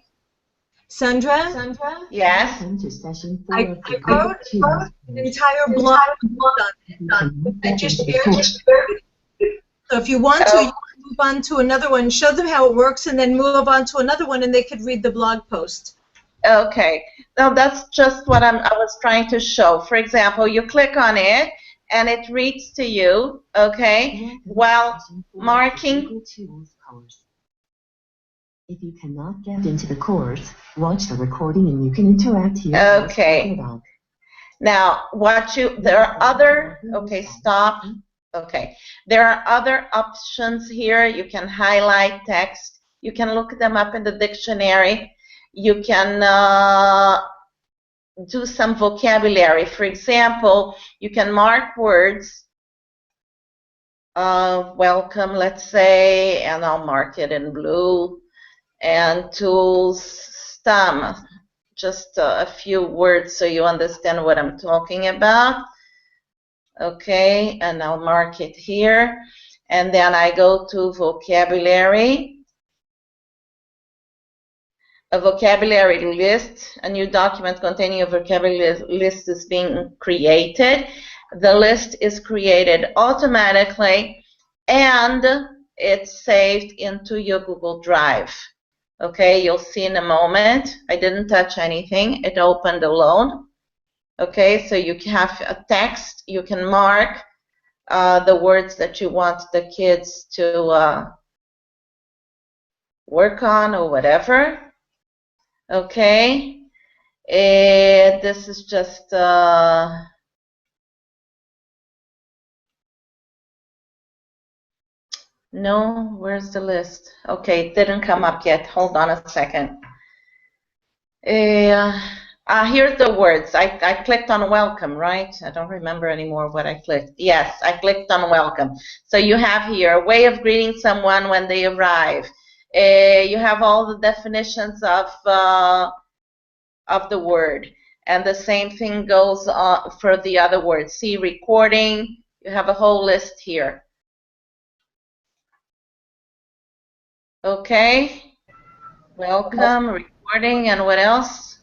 Sandra? Yes? I wrote an entire blog on it. I just shared it. So if you want to, you can move on to another one, show them how it works, and then move on to another one, and they could read the blog post. Okay. Now, that's just what I was trying to show. For example, you click on it, and it reads to you, okay, while marking. If you cannot get into the course, watch the recording and you can interact here. Okay. Now, there are other, okay, stop. Okay. There are other options here. You can highlight text. You can look them up in the dictionary. You can do some vocabulary. For example, you can mark words. Welcome, let's say, and I'll mark it in blue. And tools, STEM, just a few words so you understand what I'm talking about. Okay, and I'll mark it here. And then I go to vocabulary. a vocabulary list, a new document containing a vocabulary list is being created. The list is created automatically and it's saved into your Google Drive. Okay, you'll see in a moment. I didn't touch anything. It opened alone. Okay, so you have a text. You can mark the words that you want the kids to work on or whatever. Okay, this is just no, where's the list? Okay, it didn't come up yet. Hold on a second. Here's the words. I clicked on welcome, right? I don't remember anymore what I clicked. Yes, I clicked on welcome. So you have here a way of greeting someone when they arrive. You have all the definitions of the word. And the same thing goes for the other words. See, recording. You have a whole list here. Okay. Welcome, recording, and what else?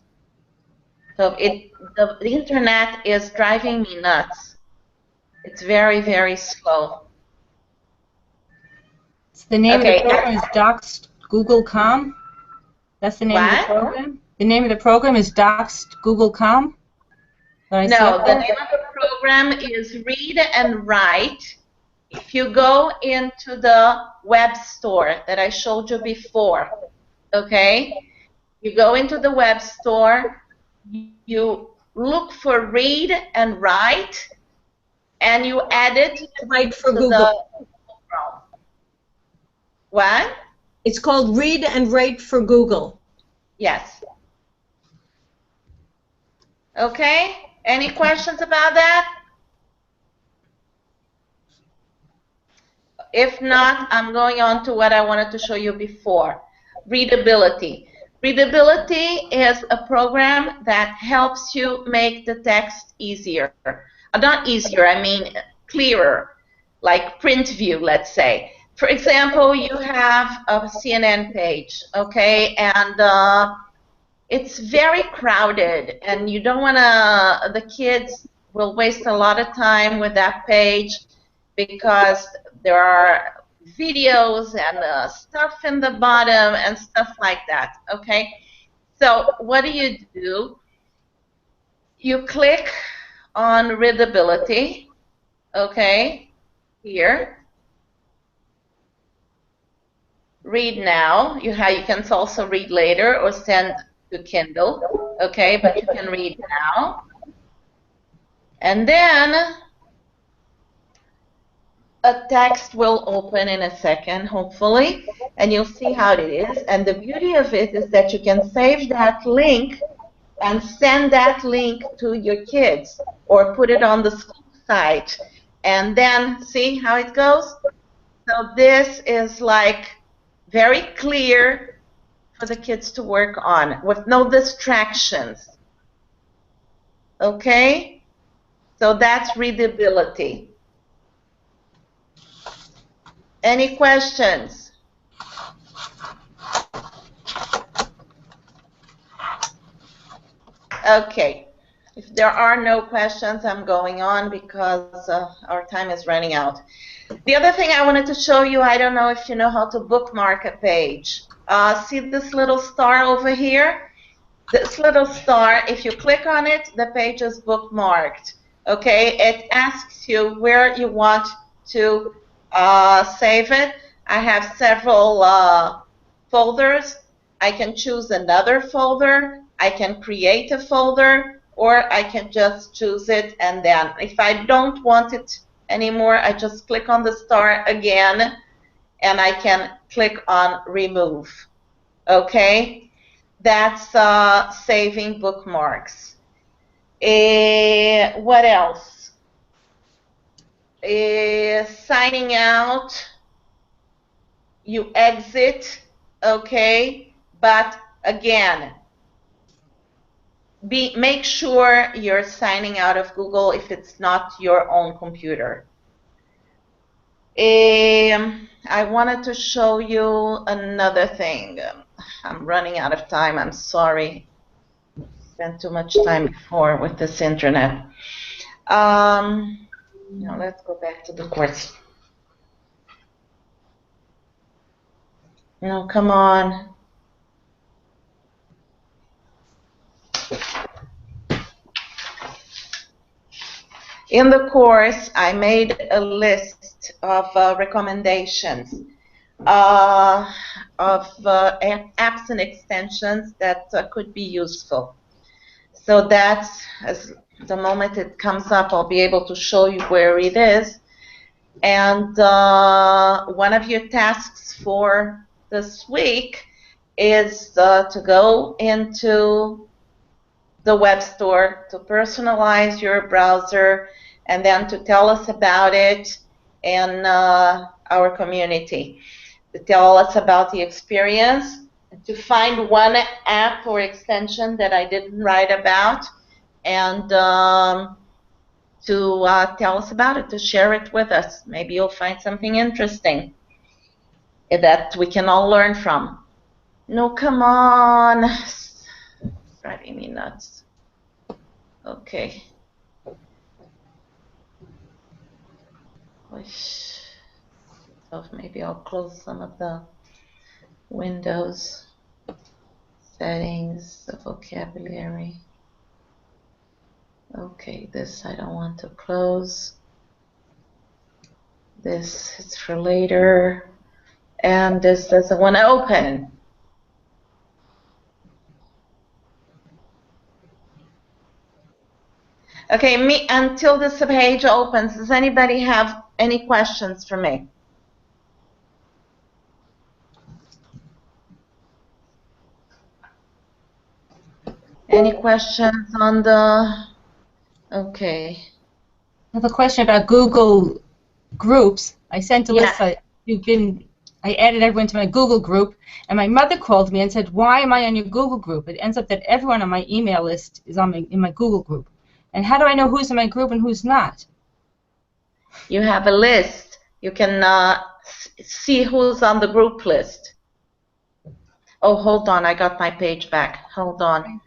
So the internet is driving me nuts. It's very, very slow. So the name of the program is Docs Google Com. That's the name of the program. The name of the program is Docs Google Com. No, the name of the program is Read and Write. If you go into the web store that I showed you before, okay, you go into the web store, you look for Read and Write, and you add it for to Google. the Chrome. What? It's called Read and Write for Google. Yes. Okay, any questions about that? If not, I'm going on to what I wanted to show you before. Readability. Readability is a program that helps you make the text easier. Not easier, I mean clearer, like print view, let's say. For example, you have a CNN page, okay, and it's very crowded, and you don't want to, the kids will waste a lot of time with that page because there are videos and stuff in the bottom and stuff like that, okay? So what do? You click on readability, okay, here. Read now. You can also read later or send to Kindle, okay, but you can read now. And then a text will open in a second, hopefully, and you'll see how it is. And the beauty of it is that you can save that link and send that link to your kids or put it on the school site. And then see how it goes? So this is like very clear for the kids to work on with no distractions. Okay? So that's readability. Any questions? Okay. If there are no questions, I'm going on because our time is running out. The other thing I wanted to show you, I don't know if you know how to bookmark a page. See this little star over here? This little star, if you click on it, the page is bookmarked. Okay? It asks you where you want to save it. I have several folders. I can choose another folder. I can create a folder, or I can just choose it, and then if I don't want it anymore, I just click on the star again, and I can click on remove. Okay? That's saving bookmarks. What else? Signing out. You exit, okay? But again, make sure you're signing out of Google if it's not your own computer. I wanted to show you another thing. I'm running out of time. I'm sorry. Spent too much time before with this internet. Now let's go back to the course. No, come on. In the course, I made a list of recommendations of apps and extensions that could be useful. So that's, as the moment it comes up, I'll be able to show you where it is. And one of your tasks for this week is to go into the web store, to personalize your browser, and then to tell us about it in our community. To tell us about the experience, to find one app or extension that I didn't write about, and to tell us about it, to share it with us. Maybe you'll find something interesting that we can all learn from. No, come on. It's driving me nuts. Okay. So maybe I'll close some of the windows. Settings, the vocabulary. Okay, this I don't want to close. This is for later. And this doesn't want to open. Okay, until this page opens, does anybody have any questions for me? Any questions on the... Okay. I have a question about Google Groups. I sent a list. I added everyone to my Google group, and my mother called me and said, "Why am I on your Google group?" It ends up that everyone on my email list is in my Google group. And how do I know who's in my group and who's not? You have a list. You can see who's on the group list. Oh, hold on. I got my page back. Hold on.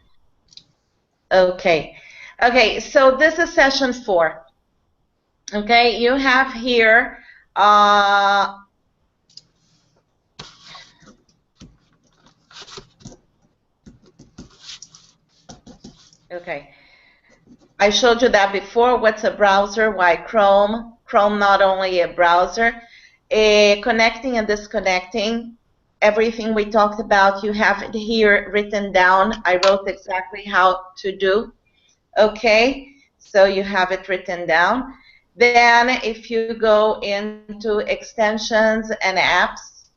Okay. Okay, so this is session 4. Okay, you have here okay. I showed you that before. What's a browser? Why Chrome? Chrome not only a browser, connecting and disconnecting. Everything we talked about, you have it here written down. I wrote exactly how to do. Okay, so you have it written down. Then if you go into extensions and apps,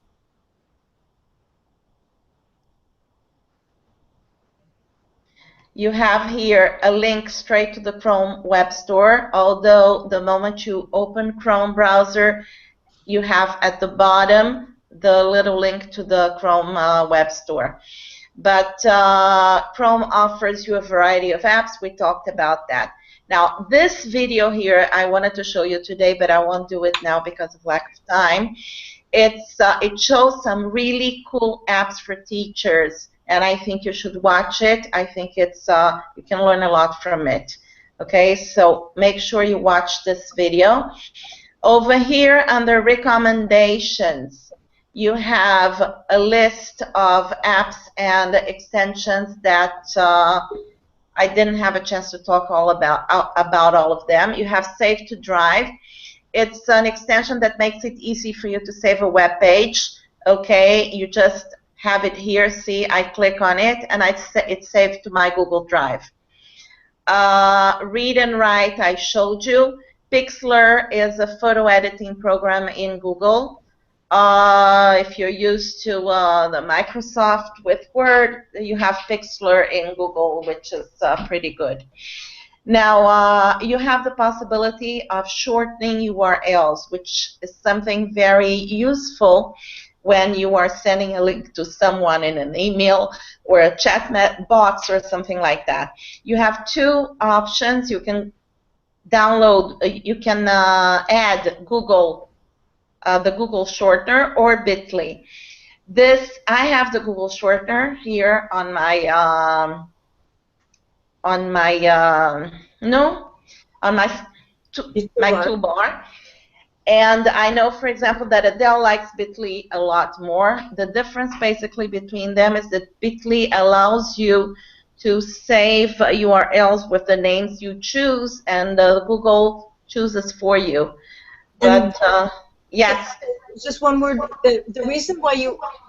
you have here a link straight to the Chrome Web Store, although the moment you open Chrome browser, you have at the bottom the little link to the Chrome Web Store. But Chrome offers you a variety of apps. We talked about that. Now, this video here I wanted to show you today, but I won't do it now because of lack of time. It shows some really cool apps for teachers, and I think you should watch it. I think it's you can learn a lot from it. Okay, so make sure you watch this video. Over here under recommendations, you have a list of apps and extensions that I didn't have a chance to talk all about all of them. You have Save to Drive. It's an extension that makes it easy for you to save a web page. Okay, you just have it here. See, I click on it, and it's saved to my Google Drive. Read and Write, I showed you. Pixlr is a photo editing program in Google. If you're used to the Microsoft with Word, you have Pixlr in Google, which is pretty good. Now, you have the possibility of shortening URLs, which is something very useful when you are sending a link to someone in an email or a chat box or something like that. You have 2 options. You can download, you can add Google, the Google shortener or Bitly. I have the Google shortener here on my my toolbar. And I know, for example, that Adele likes Bitly a lot more. The difference basically between them is that Bitly allows you to save URLs with the names you choose, and Google chooses for you. But yes. Just one word. The reason why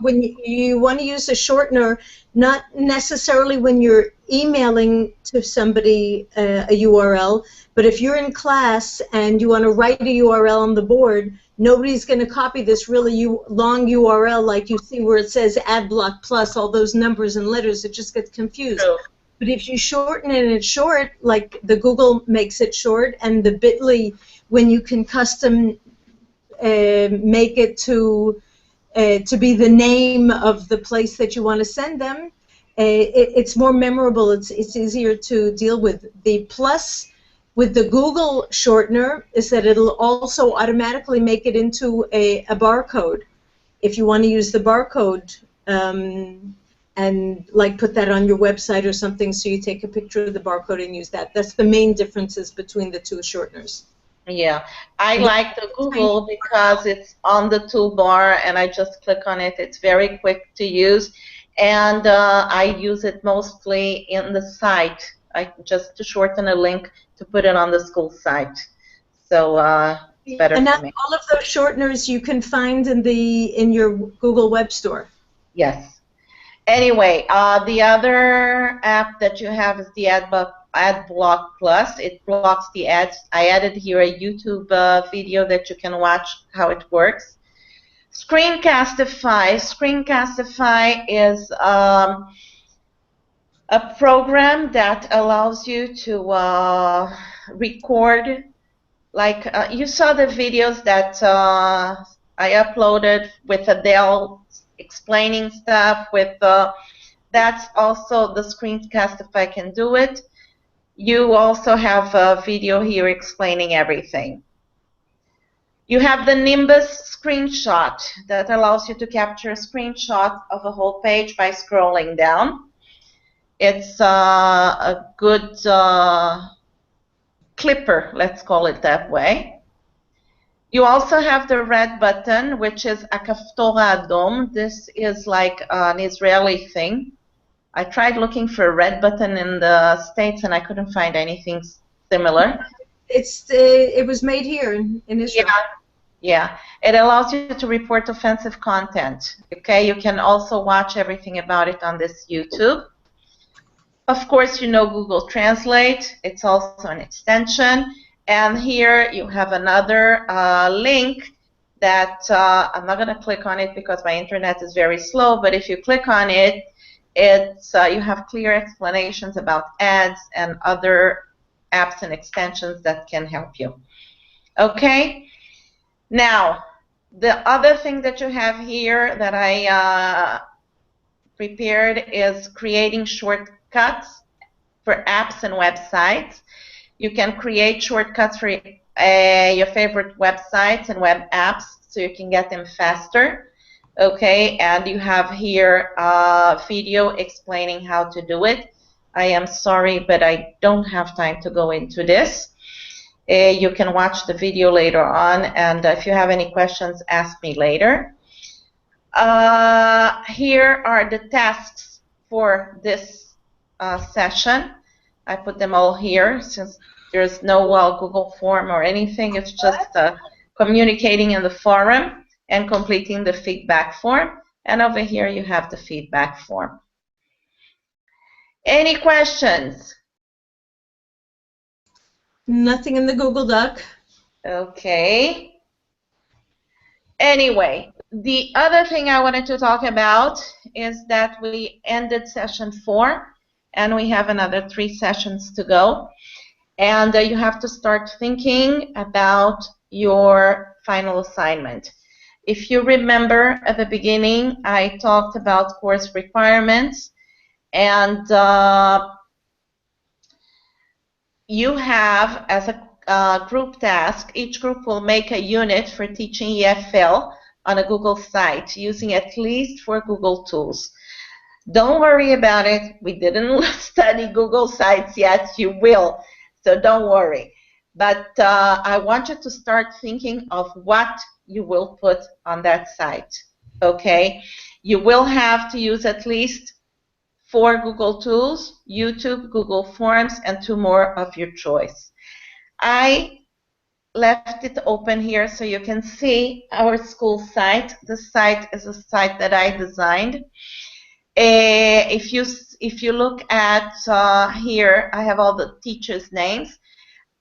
when you want to use a shortener, not necessarily when you're emailing to somebody a URL, but if you're in class and you want to write a URL on the board, nobody's going to copy this really long URL like you see where it says AdBlock plus all those numbers and letters. It just gets confused. True. But if you shorten it and it's short, like the Google makes it short, and the Bitly, when you can custom make it to be the name of the place that you want to send them, it's more memorable. It's easier to deal with. The plus with the Google shortener is that it'll also automatically make it into a barcode. If you want to use the barcode and like put that on your website or something, so you take a picture of the barcode and use that. That's the main differences between the two shorteners. Yeah, I like the Google because it's on the toolbar and I just click on it. It's very quick to use, and I use it mostly in the site. Just to shorten a link to put it on the school site. So it's better and for me. All of those shorteners you can find in your Google Web Store. Yes. Anyway, the other app that you have is the AdBlock Plus. It blocks the ads. I added here a YouTube video that you can watch how it works. Screencastify. Screencastify is a program that allows you to record. Like you saw the videos that I uploaded with Adele explaining stuff. That's also the Screencastify can do it. You also have a video here explaining everything. You have the Nimbus screenshot that allows you to capture a screenshot of a whole page by scrolling down. It's a good clipper, let's call it that way. You also have the red button, which is a Kaftora Adom. This is like an Israeli thing. I tried looking for a red button in the States and I couldn't find anything similar. It was made here in Israel. Yeah. It allows you to report offensive content. Okay, you can also watch everything about it on this YouTube. Of course, you know Google Translate. It's also an extension. And here you have another link that I'm not going to click on it because my internet is very slow, but if you click on it, you have clear explanations about ads and other apps and extensions that can help you. Okay? Now, the other thing that you have here that I prepared is creating shortcuts for apps and websites. You can create shortcuts for your favorite websites and web apps so you can get them faster. Okay, and you have here a video explaining how to do it. I am sorry, but I don't have time to go into this. You can watch the video later on, and if you have any questions, ask me later. Here are the tasks for this session. I put them all here since there's no Google form or anything. It's just communicating in the forum and completing the feedback form. And over here you have the feedback form. Any questions? Nothing in the Google Doc. Okay. Anyway, the other thing I wanted to talk about is that we ended session 4 and we have another 3 sessions to go. And you have to start thinking about your final assignment. If you remember at the beginning, I talked about course requirements, and you have as a group task, each group will make a unit for teaching EFL on a Google site using at least 4 Google tools. Don't worry about it. We didn't study Google Sites yet. You will, so don't worry. But I want you to start thinking of what you will put on that site, okay? You will have to use at least 4 Google tools, YouTube, Google Forms, and 2 more of your choice. I left it open here so you can see our school site. The site is a site that I designed. If you look at here, I have all the teachers' names.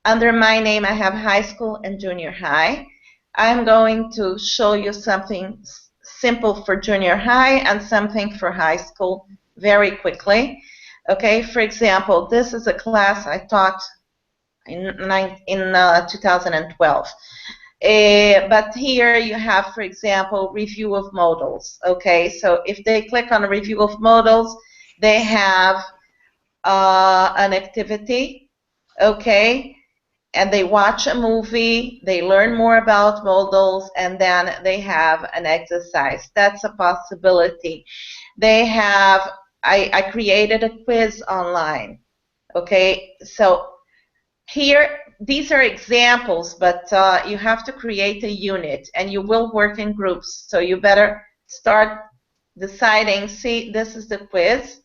Under my name, I have high school and junior high. I'm going to show you something simple for junior high and something for high school very quickly. Okay, for example, this is a class I taught in 2012. But here you have, for example, review of modals. Okay, so if they click on a review of modals, they have an activity, okay, and they watch a movie, they learn more about modals, and then they have an exercise. That's a possibility. They have, I created a quiz online, okay, so here, these are examples, but you have to create a unit, and you will work in groups. So you better start deciding, see, this is the quiz,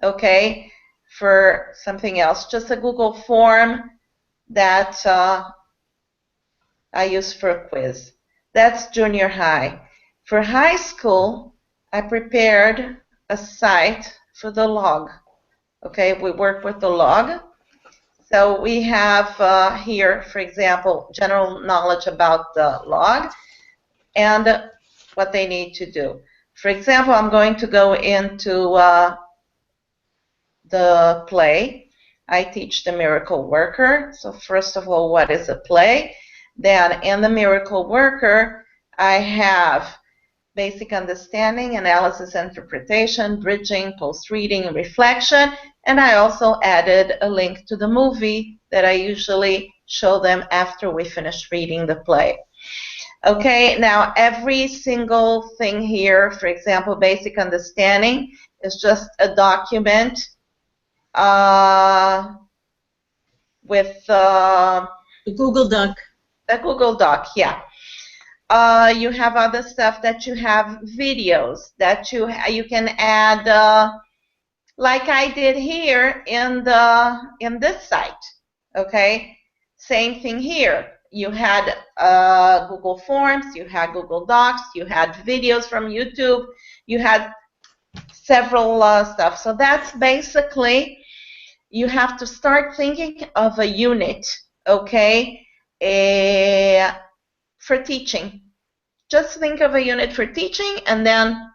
okay, for something else. Just a Google form that I use for a quiz. That's junior high. For high school, I prepared a site for the log. Okay, we work with the log. So we have here, for example, general knowledge about the log and what they need to do. For example, I'm going to go into the play. I teach the Miracle Worker. So first of all, what is a play? Then in the Miracle Worker, I have basic understanding, analysis, interpretation, bridging, post-reading, reflection, and I also added a link to the movie that I usually show them after we finish reading the play. Okay, now every single thing here, for example, basic understanding, is just a document with The Google Doc. a Google Doc, yeah. You have other stuff that you have videos that you can add, like I did here in this site. Okay, same thing here. You had Google Forms, you had Google Docs, you had videos from YouTube, you had several stuff. So that's basically, you have to start thinking of a unit, okay, for teaching. Just think of a unit for teaching, and then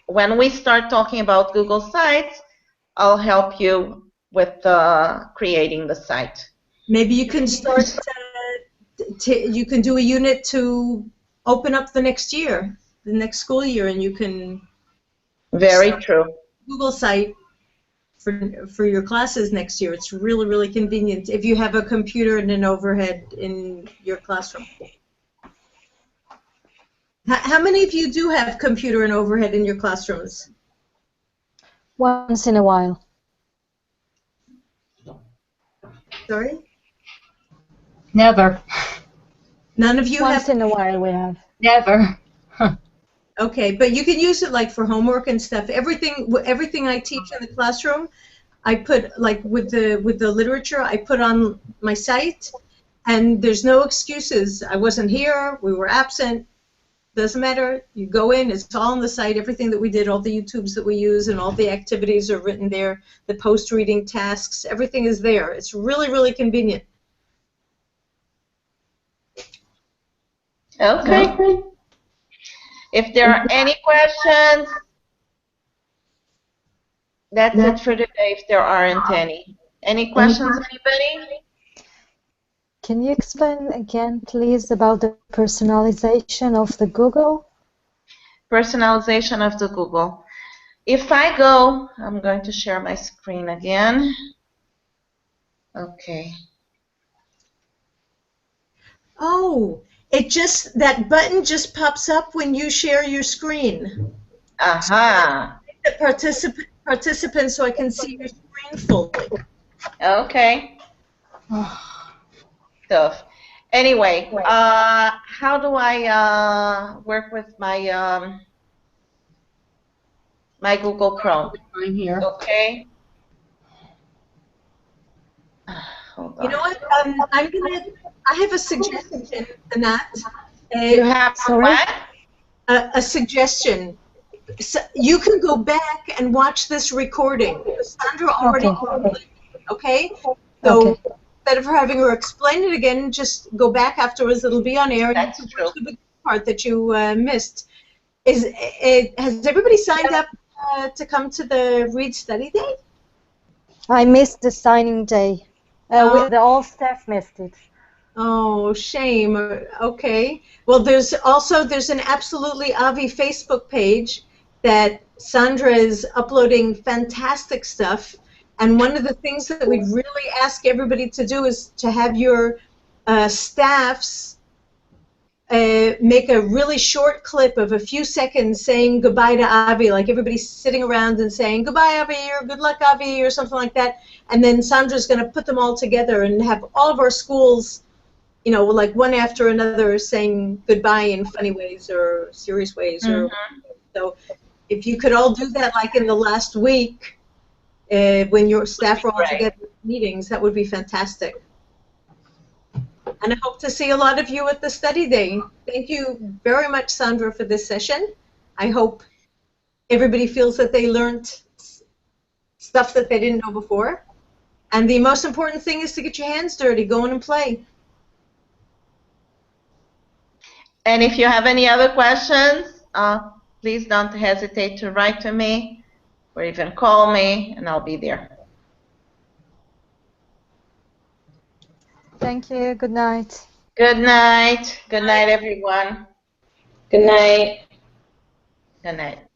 when we start talking about Google Sites, I'll help you with creating the site. Maybe you can start, you can do a unit to open up the next year, the next school year, and you can... Very true. Google site for your classes next year. It's really, really convenient if you have a computer and an overhead in your classroom. How many of you do have computer and overhead in your classrooms? Once in a while. Sorry? Never. None of you Once have? in a while we have. Never. Okay, but you can use it like for homework and stuff. Everything I teach in the classroom, I put, like with the literature, I put on my site, and there's no excuses. I wasn't here, we were absent. Doesn't matter. You go in, it's all on the site. Everything that we did, all the YouTubes that we use, and all the activities are written there. The post-reading tasks, everything is there. It's really, really convenient. Okay. If there are any questions, that's it for today. If there aren't any. Any questions, anybody? Can you explain again, please, about the personalization of the Google? Personalization of the Google. If I go, I'm going to share my screen again. Okay. Oh, that button just pops up when you share your screen. Aha. The participants so I can see your screen fully. Okay. Stuff. Anyway, how do I work with my my Google Chrome? I'm here. Okay. Hold on. You know what? I have a suggestion, Anat. You have what? A suggestion. So you can go back and watch this recording. Sandra already recorded it, okay? So instead of having her explain it again, just go back afterwards. It'll be on air. That's and true. the part that you missed. Has everybody signed up to come to the Read Study Day? I missed the signing day. The all staff missed it. Oh, shame. Okay. Well, there's an Absolutely Avi Facebook page that Sandra is uploading fantastic stuff. And one of the things that we'd really ask everybody to do is to have your staffs make a really short clip of a few seconds saying goodbye to Avi, like everybody's sitting around and saying goodbye, Avi, or good luck, Avi, or something like that. And then Sandra's going to put them all together and have all of our schools, you know, like one after another saying goodbye in funny ways or serious ways. Or so if you could all do that like in the last week when your staff are all together in meetings, that would be fantastic. And I hope to see a lot of you at the study day. Thank you very much, Sandra, for this session. I hope everybody feels that they learned stuff that they didn't know before. And the most important thing is to get your hands dirty, go in and play. And if you have any other questions, please don't hesitate to write to me or even call me, and I'll be there. Thank you. Good night. Good night. Good night, everyone. Good night. Good night.